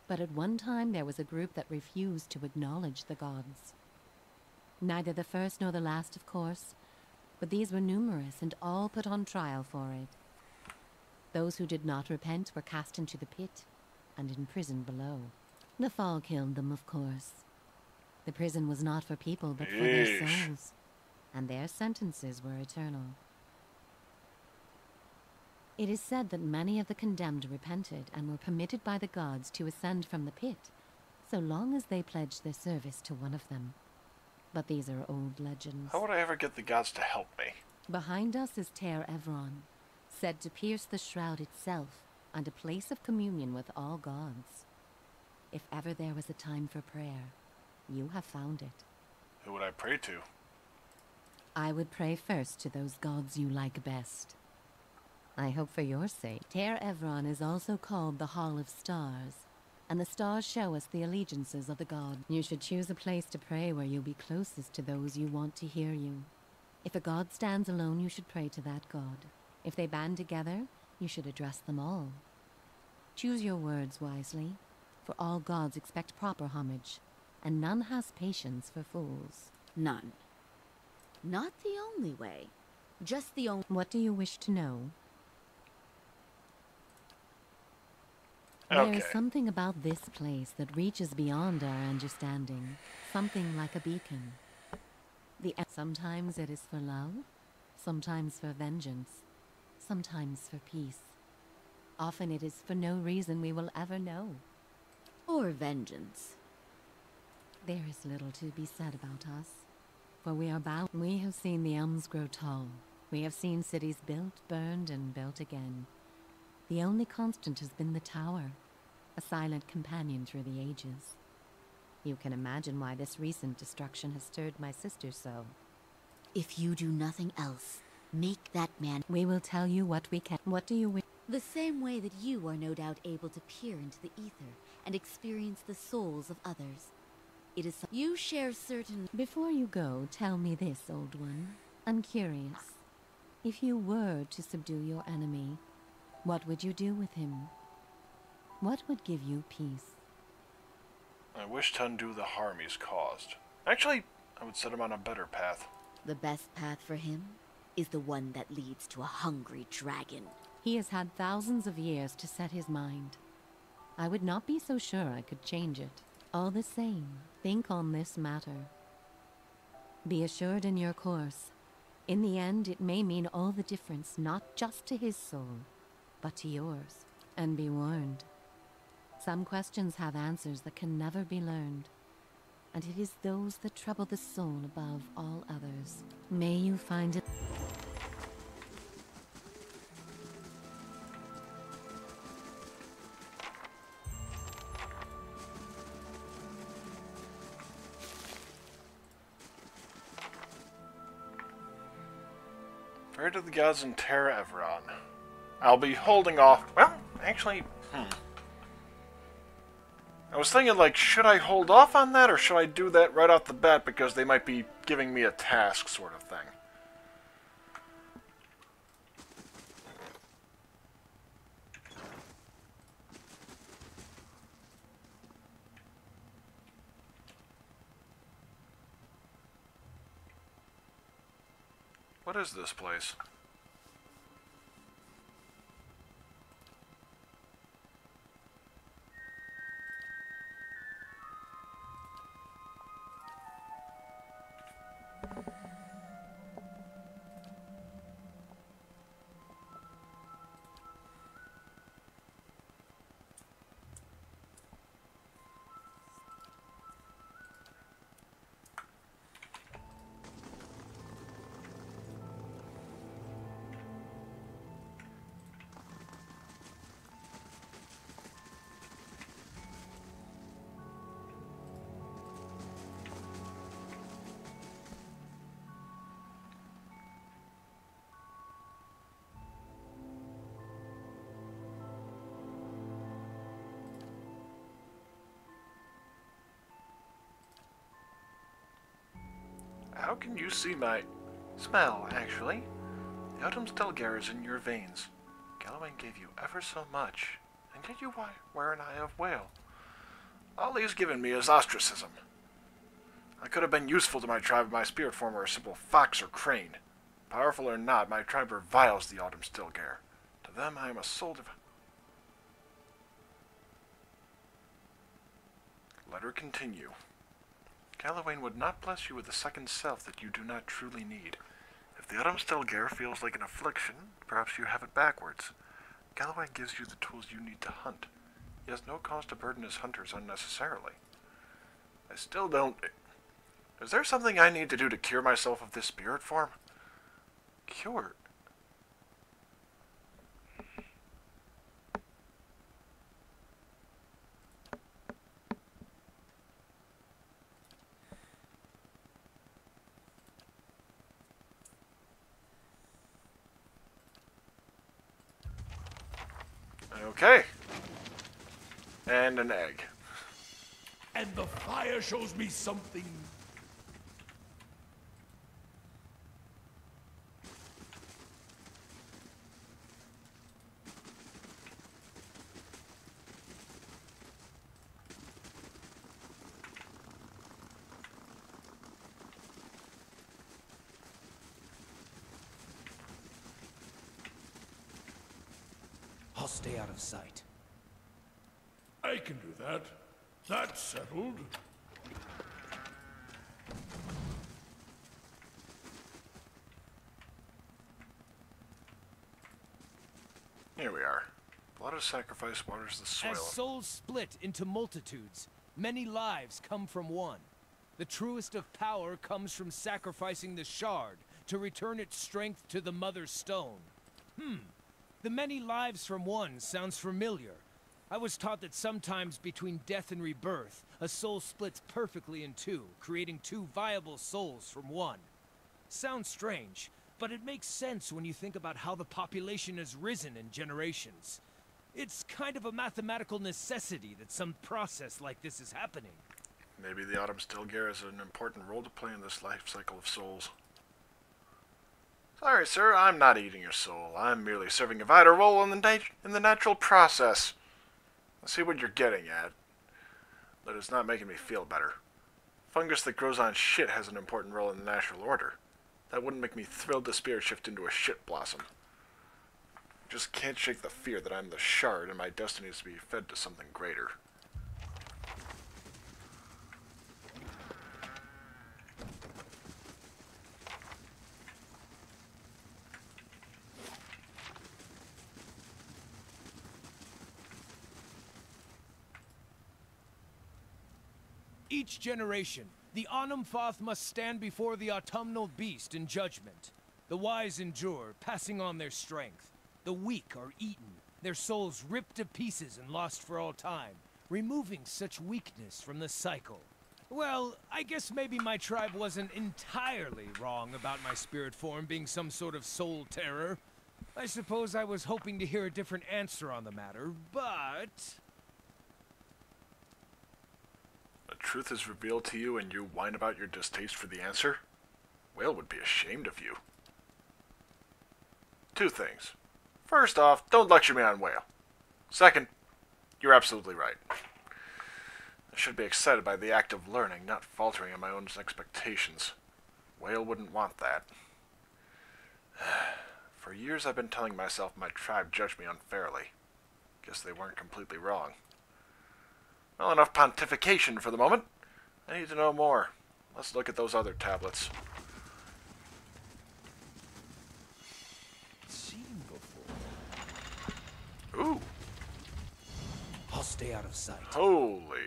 but at one time there was a group that refused to acknowledge the gods. Neither the first nor the last, of course, but these were numerous and all put on trial for it. Those who did not repent were cast into the pit and imprisoned below. The fall killed them, of course. The prison was not for people, but for their souls, and their sentences were eternal. It is said that many of the condemned repented and were permitted by the gods to ascend from the pit, so long as they pledged their service to one of them. But these are old legends. How would I ever get the gods to help me? Behind us is Ter Evron, said to pierce the shroud itself, and a place of communion with all gods. If ever there was a time for prayer, you have found it. Who would I pray to? I would pray first to those gods you like best. I hope for your sake. Ter Evron is also called the Hall of Stars, and the stars show us the allegiances of the god. You should choose a place to pray where you'll be closest to those you want to hear you. If a god stands alone, you should pray to that god. If they band together, you should address them all. Choose your words wisely, for all gods expect proper homage, and none has patience for fools. None. Not the only way. Just the only... What do you wish to know? Okay. There is something about this place that reaches beyond our understanding. Something like a beacon. Sometimes it is for love, sometimes for vengeance, sometimes for peace. Often it is for no reason we will ever know. Or vengeance. There is little to be said about us, for we are bound. We have seen the elms grow tall. We have seen cities built, burned, and built again. The only constant has been the tower, a silent companion through the ages. You can imagine why this recent destruction has stirred my sister so. If you do nothing else, make that man... We will tell you what we can. What do you wish? The same way that you are no doubt able to peer into the ether and experience the souls of others. It is... You share certain... Before you go, tell me this, old one. I'm curious. If you were to subdue your enemy, what would you do with him? What would give you peace? I wish to undo the harm he's caused. Actually, I would set him on a better path. The best path for him is the one that leads to a hungry dragon. He has had thousands of years to set his mind. I would not be so sure I could change it. All the same, think on this matter. Be assured in your course. In the end, it may mean all the difference, not just to his soul, but to yours. And be warned. Some questions have answers that can never be learned, and it is those that trouble the soul above all others. May you find it. Pray to the gods in Ter Evron. I'll be holding off. Well, actually, I was thinking, like, should I hold off on that, or should I do that right off the bat because they might be giving me a task sort of thing? What is this place? How can you see my smell, actually? The autumn Stelgare is in your veins. Galawain gave you ever so much, and yet you wear an eye of whale. All he's given me is ostracism. I could have been useful to my tribe if my spirit form were a simple fox or crane. Powerful or not, my tribe reviles the autumn Stelgare. To them, I am a soul Let her continue. Galawain would not bless you with a second self that you do not truly need. If the autumn Stelgare feels like an affliction, perhaps you have it backwards. Galawain gives you the tools you need to hunt. He has no cause to burden his hunters unnecessarily. I still don't... Is there something I need to do to cure myself of this spirit form? Cured? Okay. And an egg. And the fire shows me something. I'll stay out of sight. I can do that. That's settled. Here we are. Blood of sacrifice waters the soil. As souls split into multitudes, many lives come from one. The truest of power comes from sacrificing the shard to return its strength to the Mother Stone. The many lives from one sounds familiar. I was taught that sometimes between death and rebirth, a soul splits perfectly in two, creating two viable souls from one. Sounds strange, but it makes sense when you think about how the population has risen in generations. It's kind of a mathematical necessity that some process like this is happening. Maybe the autumn Stelgare has an important role to play in this life cycle of souls. Sorry, sir, I'm not eating your soul. I'm merely serving a vital role in the natural process. I see what you're getting at, but it's not making me feel better. Fungus that grows on shit has an important role in the natural order. That wouldn't make me thrilled to spirit shift into a shit blossom. Just can't shake the fear that I'm the shard and my destiny is to be fed to something greater. Each generation, the Glanfath must stand before the autumnal beast in judgment. The wise endure, passing on their strength. The weak are eaten, their souls ripped to pieces and lost for all time, removing such weakness from the cycle. Well, I guess maybe my tribe wasn't entirely wrong about my spirit form being some sort of soul terror. I suppose I was hoping to hear a different answer on the matter, but... The truth is revealed to you and you whine about your distaste for the answer? Whale would be ashamed of you. Two things. First off, don't lecture me on Whale. Second, you're absolutely right. I should be excited by the act of learning, not faltering in my own expectations. Whale wouldn't want that. For years I've been telling myself my tribe judged me unfairly. Guess they weren't completely wrong. Well, enough pontification for the moment. I need to know more. Let's look at those other tablets. Seen before. Ooh. I'll stay out of sight. Holy.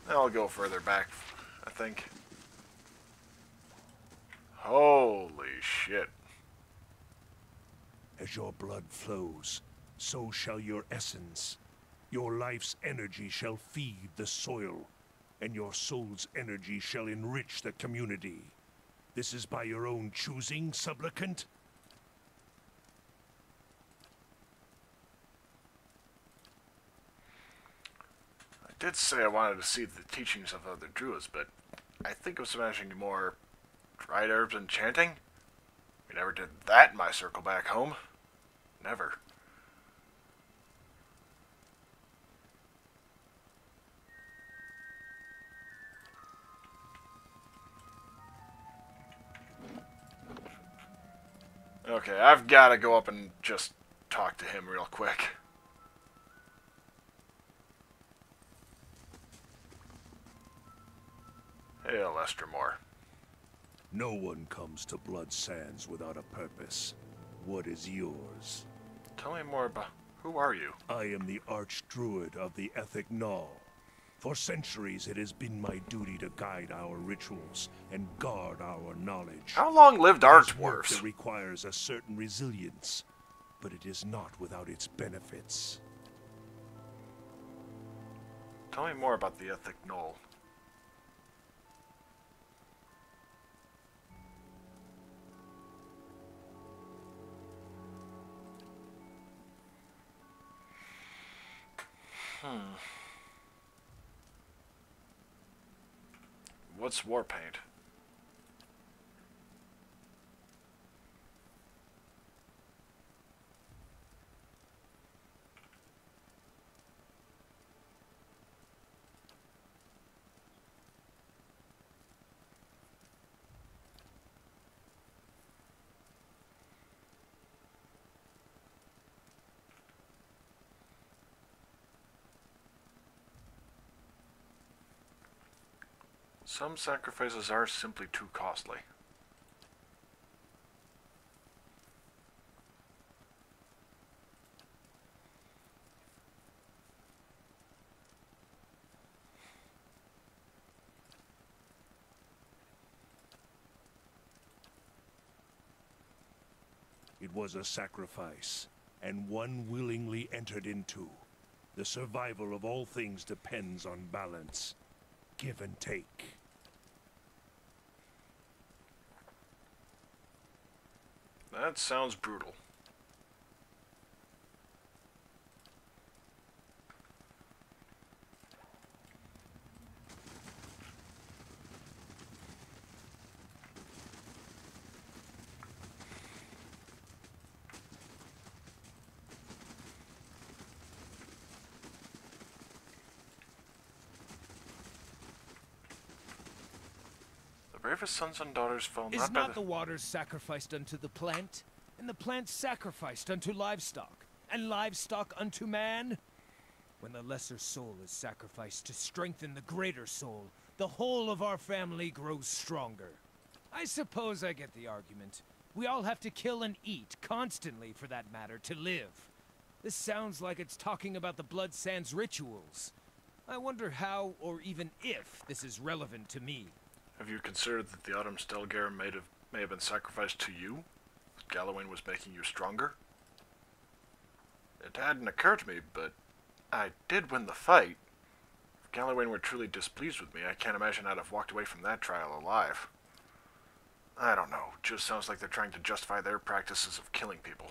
I'll go further back, I think. Holy shit. As your blood flows, so shall your essence. Your life's energy shall feed the soil, and your soul's energy shall enrich the community. This is by your own choosing, supplicant? I did say I wanted to see the teachings of other druids, but I think I was imagining more dried herbs and chanting. We never did that in my circle back home. Never. Okay, I've got to go up and just talk to him real quick. Hail, Estermore. No one comes to Blood Sands without a purpose. What is yours? Tell me more about... Who are you? I am the Archdruid of the Ethic Null. For centuries, it has been my duty to guide our rituals and guard our knowledge. How long lived Archdwarfs? It requires a certain resilience, but it is not without its benefits. Tell me more about the Ethic Null. What's Warpaint? Some sacrifices are simply too costly. It was a sacrifice, and one willingly entered into. The survival of all things depends on balance. Give and take. That sounds brutal. The bravest sons and daughters fell Is not by not the waters sacrificed unto the plant, and the plant sacrificed unto livestock, and livestock unto man? When the lesser soul is sacrificed to strengthen the greater soul, the whole of our family grows stronger. I suppose I get the argument. We all have to kill and eat, constantly for that matter, to live. This sounds like it's talking about the Blood Sands rituals. I wonder how, or even if, this is relevant to me. Have you considered that the Autumn Stelgare may have been sacrificed to you? Galawain was making you stronger? It hadn't occurred to me, but I did win the fight. If Galawain were truly displeased with me, I can't imagine I'd have walked away from that trial alive. I don't know, just sounds like they're trying to justify their practices of killing people.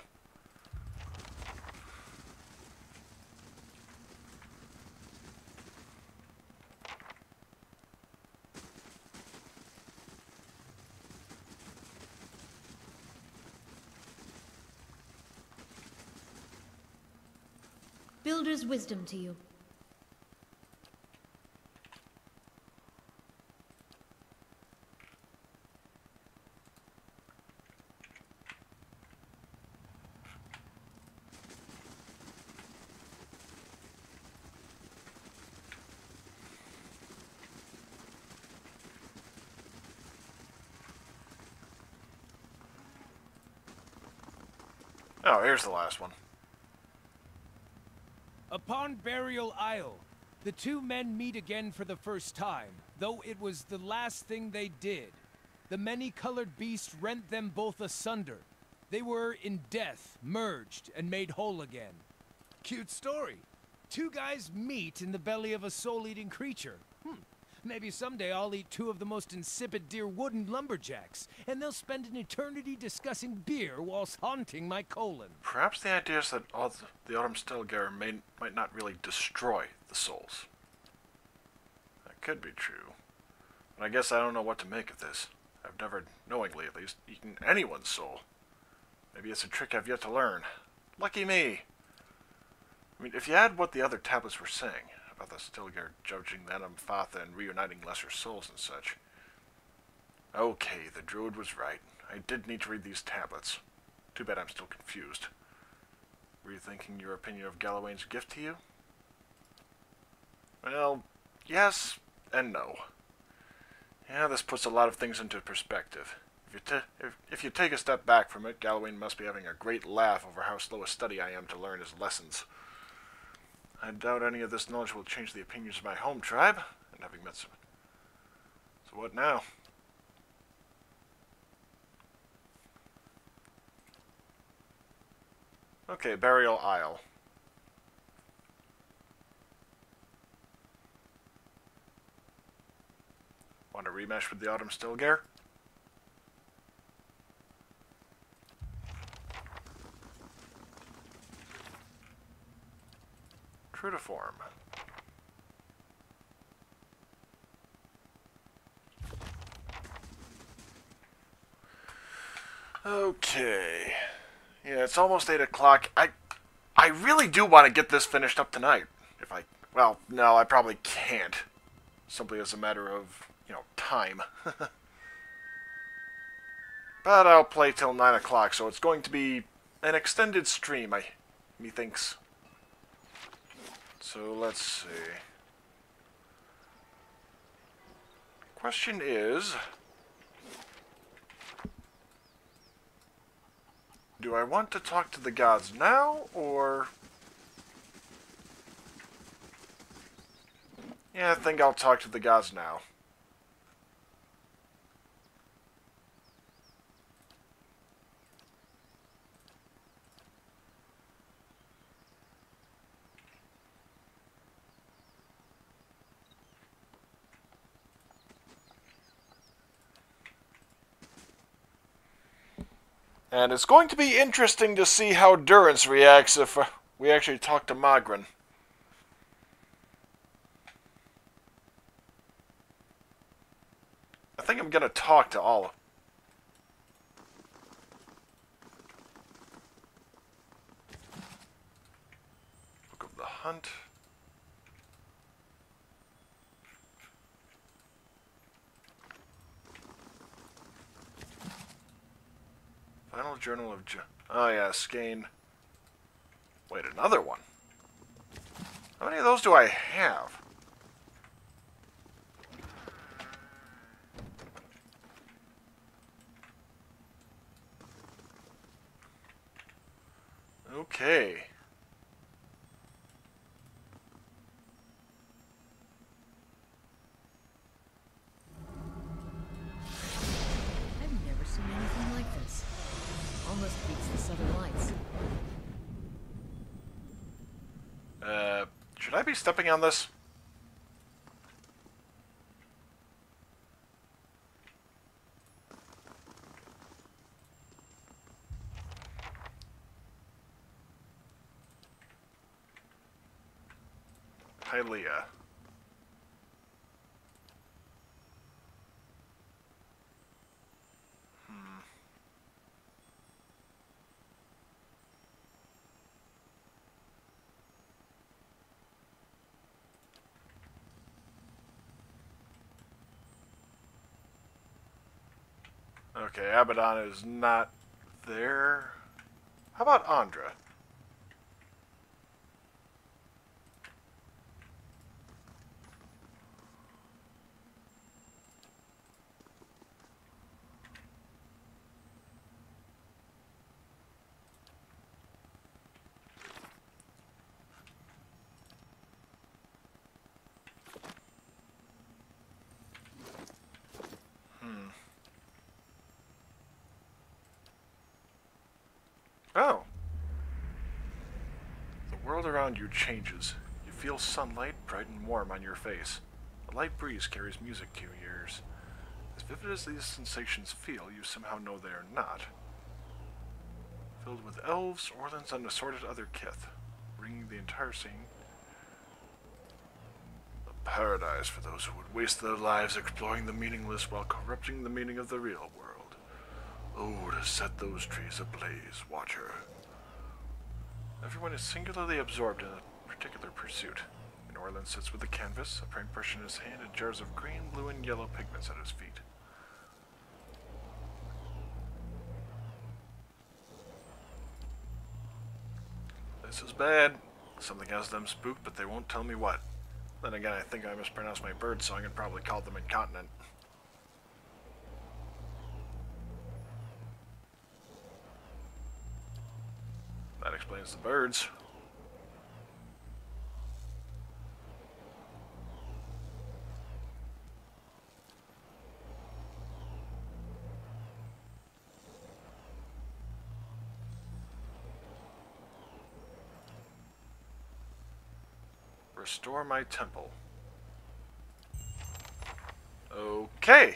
builder's wisdom to you. Oh, here's the last one. Upon Burial Isle, the two men meet again for the first time, though it was the last thing they did. The many-colored beast rent them both asunder. They were, in death, merged and made whole again. Cute story. Two guys meet in the belly of a soul-eating creature. Maybe someday I'll eat two of the most insipid deer wooden lumberjacks, and they'll spend an eternity discussing beer whilst haunting my colon. Perhaps the idea is that all the Autumn Stilgar might not really destroy the souls. That could be true. But I guess I don't know what to make of this. I've never, knowingly at least, eaten anyone's soul. Maybe it's a trick I've yet to learn. Lucky me! I mean, if you add what the other tablets were saying, about the Stilgar judging the Glanfath and reuniting lesser souls and such. Okay, the druid was right. I did need to read these tablets. Too bad I'm still confused. Rethinking your opinion of Galawain's gift to you? Well, yes and no. Yeah, this puts a lot of things into perspective. If you take a step back from it, Galawain must be having a great laugh over how slow a study I am to learn his lessons. I doubt any of this knowledge will change the opinions of my home tribe, and having met some... So what now? Okay, Burial Isle. Want to remesh with the Autumn Stilgar? True to form. Okay. Yeah, it's almost 8 o'clock. I really do want to get this finished up tonight. Well, no, I probably can't. Simply as a matter of, time. But I'll play till 9 o'clock, so it's going to be an extended stream, methinks. So let's see. Question is, do I want to talk to the gods now, or... Yeah, I think I'll talk to the gods now. And it's going to be interesting to see how Durance reacts if we actually talk to Magrin. I think I'm going to talk to all of them. Book of the Hunt. Final Journal of... Oh yeah, Skane. Wait, another one? How many of those do I have? Okay. I've never seen anything like this. Almost beats the Southern Lights. Should I be stepping on this? Hylia. Okay, Abaddon is not there. How about Andra? Oh. The world around you changes. You feel sunlight bright and warm on your face. A light breeze carries music to your ears. As vivid as these sensations feel, you somehow know they are not. Filled with elves, orlins, and assorted other kith, bringing the entire scene. A paradise for those who would waste their lives exploring the meaningless while corrupting the meaning of the real world. Oh, to set those trees ablaze, Watcher. Everyone is singularly absorbed in a particular pursuit. An Orlin sits with a canvas, a paintbrush in his hand, and jars of green, blue, and yellow pigments at his feet. This is bad. Something has them spooked, but they won't tell me what. Then again, I think I mispronounced my bird song and probably called them incontinent. That explains the birds. Restore my temple. Okay.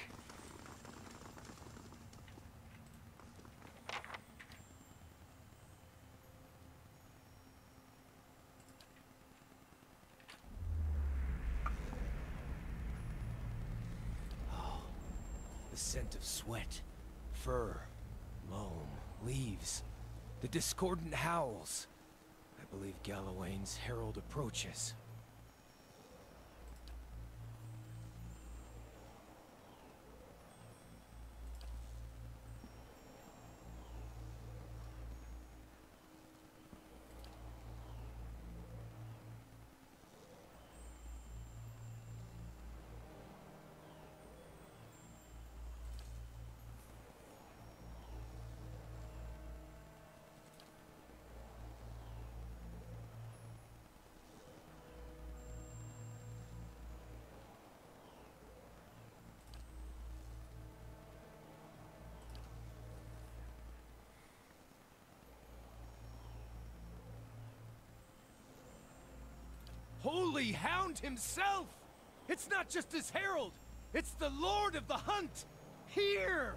The scent of sweat, fur, loam, leaves, the discordant howls. I believe Galawain's herald approaches. Holy Hound himself! It's not just his herald, it's the Lord of the Hunt! Here!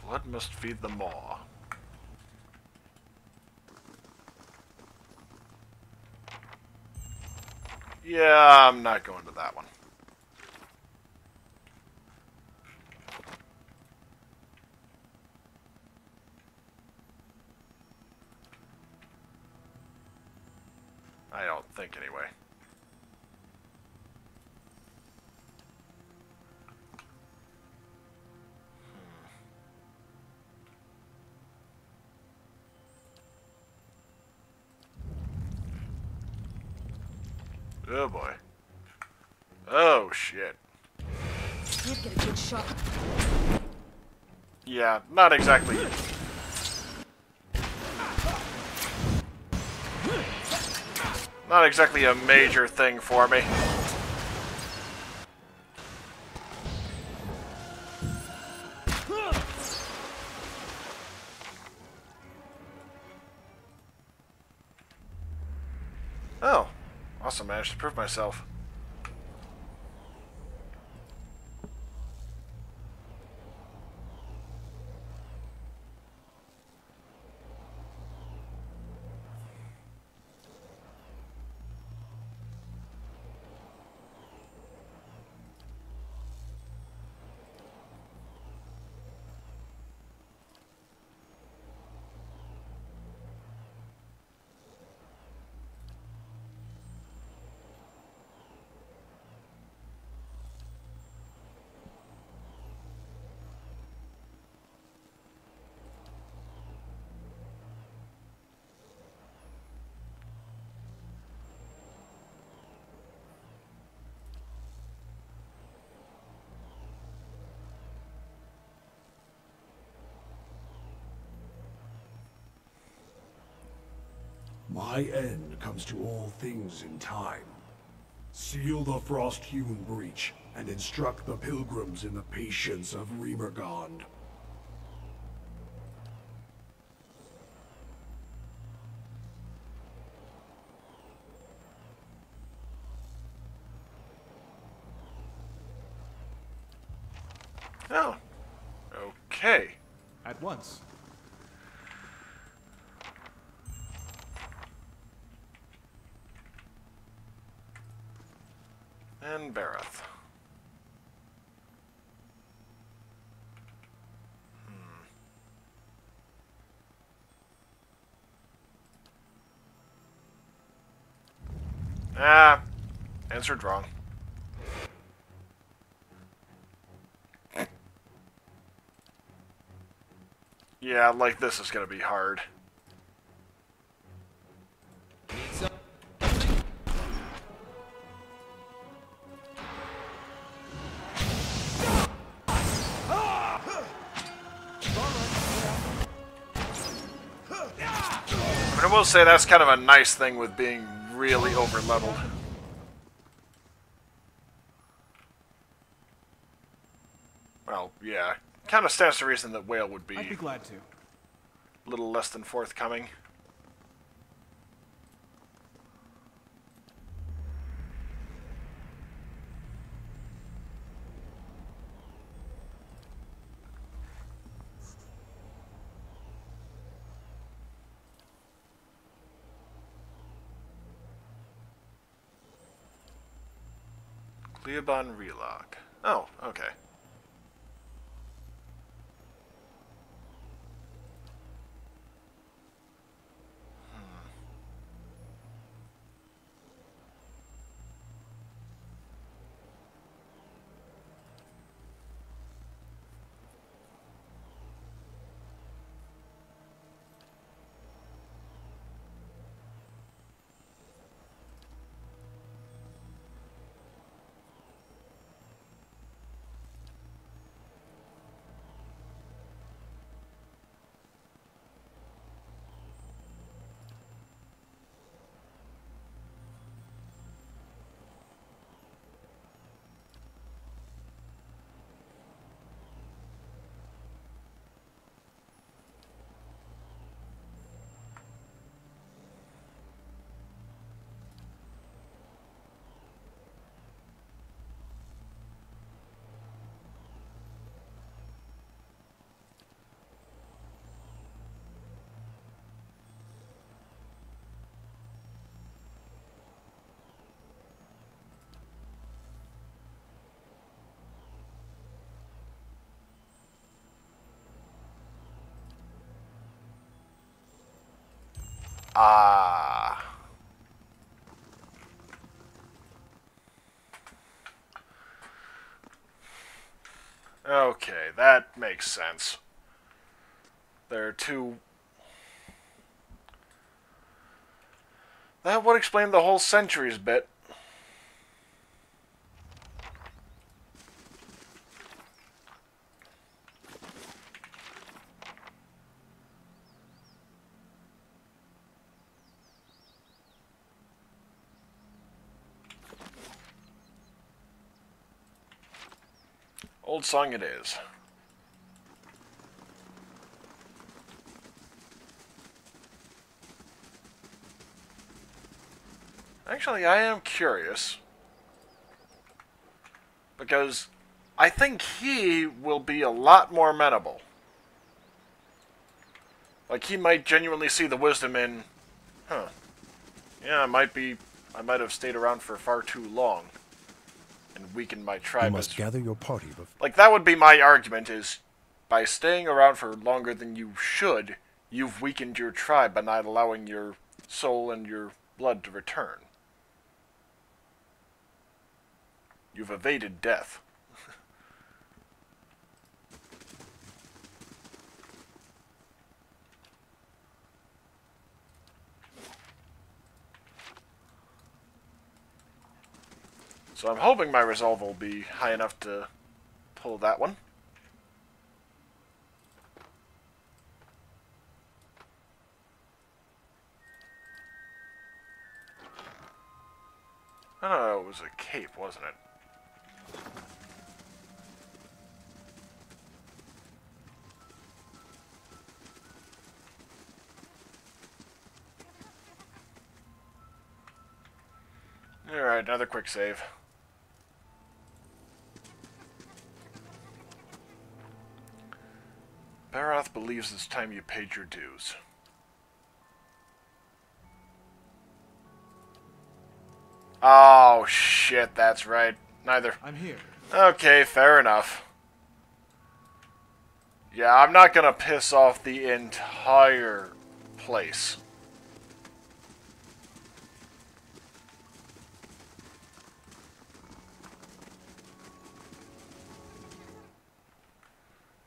Blood must feed the maw. Yeah, I'm not going to that one. I don't think, anyway. Oh boy. Oh shit. Can't get a good shot. Yeah, not exactly. Not exactly a major thing for me. Oh, also managed to prove myself. My end comes to all things in time. Seal the frost-hewn breach, and instruct the pilgrims in the patience of Remergond. Oh. Okay. At once. And Bareth. Ah, answered wrong. Yeah, like this is gonna be hard. But I will say that's kind of a nice thing with being really over-leveled. Well, yeah. Kind of stands to reason that Whale would be I'd be glad to. a little less than forthcoming. Cleobon Relog. Oh, okay. Ah. Okay, that makes sense. There are two... That would explain the whole centuries bit. Old song it is. Actually, I am curious. Because I think he will be a lot more amenable. Like, he might genuinely see the wisdom in, huh, yeah, I might have stayed around for far too long and weakened my tribe. You must gather your party before... Like, that would be my argument, is by staying around for longer than you should, you've weakened your tribe by not allowing your soul and your blood to return. You've evaded death. So I'm hoping my resolve will be high enough to pull that one. I don't know, it was a cape, wasn't it? Alright, another quick save. Barath believes it's time you paid your dues. Oh, shit, that's right. Neither. I'm here. Okay, fair enough. Yeah, I'm not gonna piss off the entire place.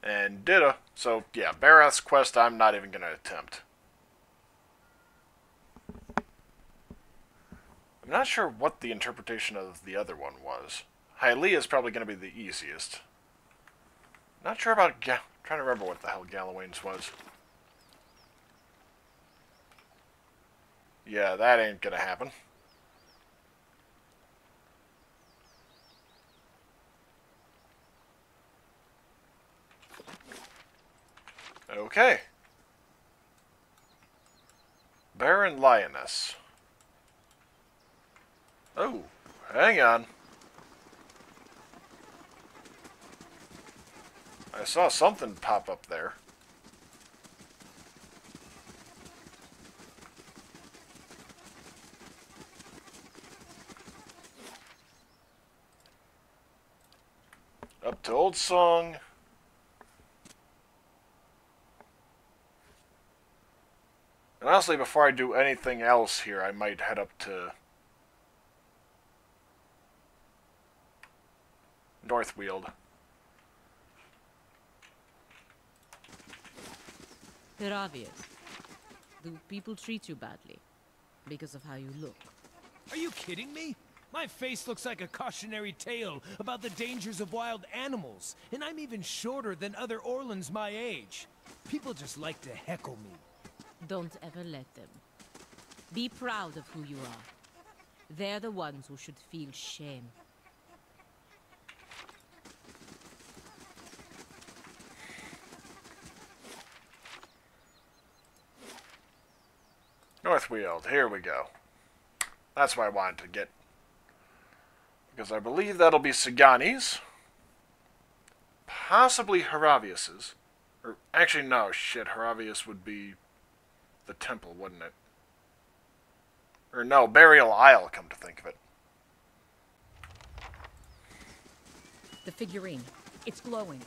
And ditto. So, yeah, Barath's quest I'm not even gonna attempt. I'm not sure what the interpretation of the other one was. Hylia is probably going to be the easiest. Not sure about trying to remember what the hell Galawain's was. Yeah, that ain't going to happen. Okay. Baron Lioness. Oh, hang on. I saw something pop up there. Up to Old Song. And honestly, before I do anything else here, I might head up to Northweald. Heravius, do people treat you badly because of how you look? Are you kidding me? My face looks like a cautionary tale about the dangers of wild animals, and I'm even shorter than other Orlans my age. People just like to heckle me. Don't ever let them. Be proud of who you are. They're the ones who should feel shame. Northweald, here we go. That's what I wanted to get. Because I believe that'll be Sigani's. Possibly Heravius's. Or, actually, no, shit, Heravius would be the temple, wouldn't it? Or no, Burial Isle, come to think of it. The figurine. It's glowing.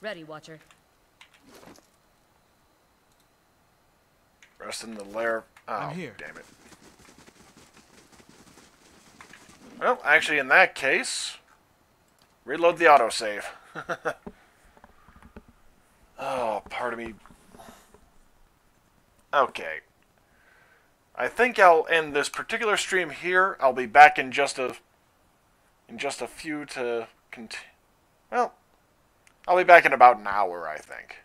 Ready, Watcher. Rest in the lair. Oh, I'm here. Damn it. Well, actually, in that case, reload the autosave. Oh, part of me. Okay. I think I'll end this particular stream here. I'll be back in just a few to continue. Well, I'll be back in about an hour, I think.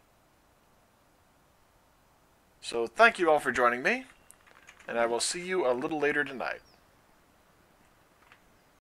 So thank you all for joining me, and I will see you a little later tonight.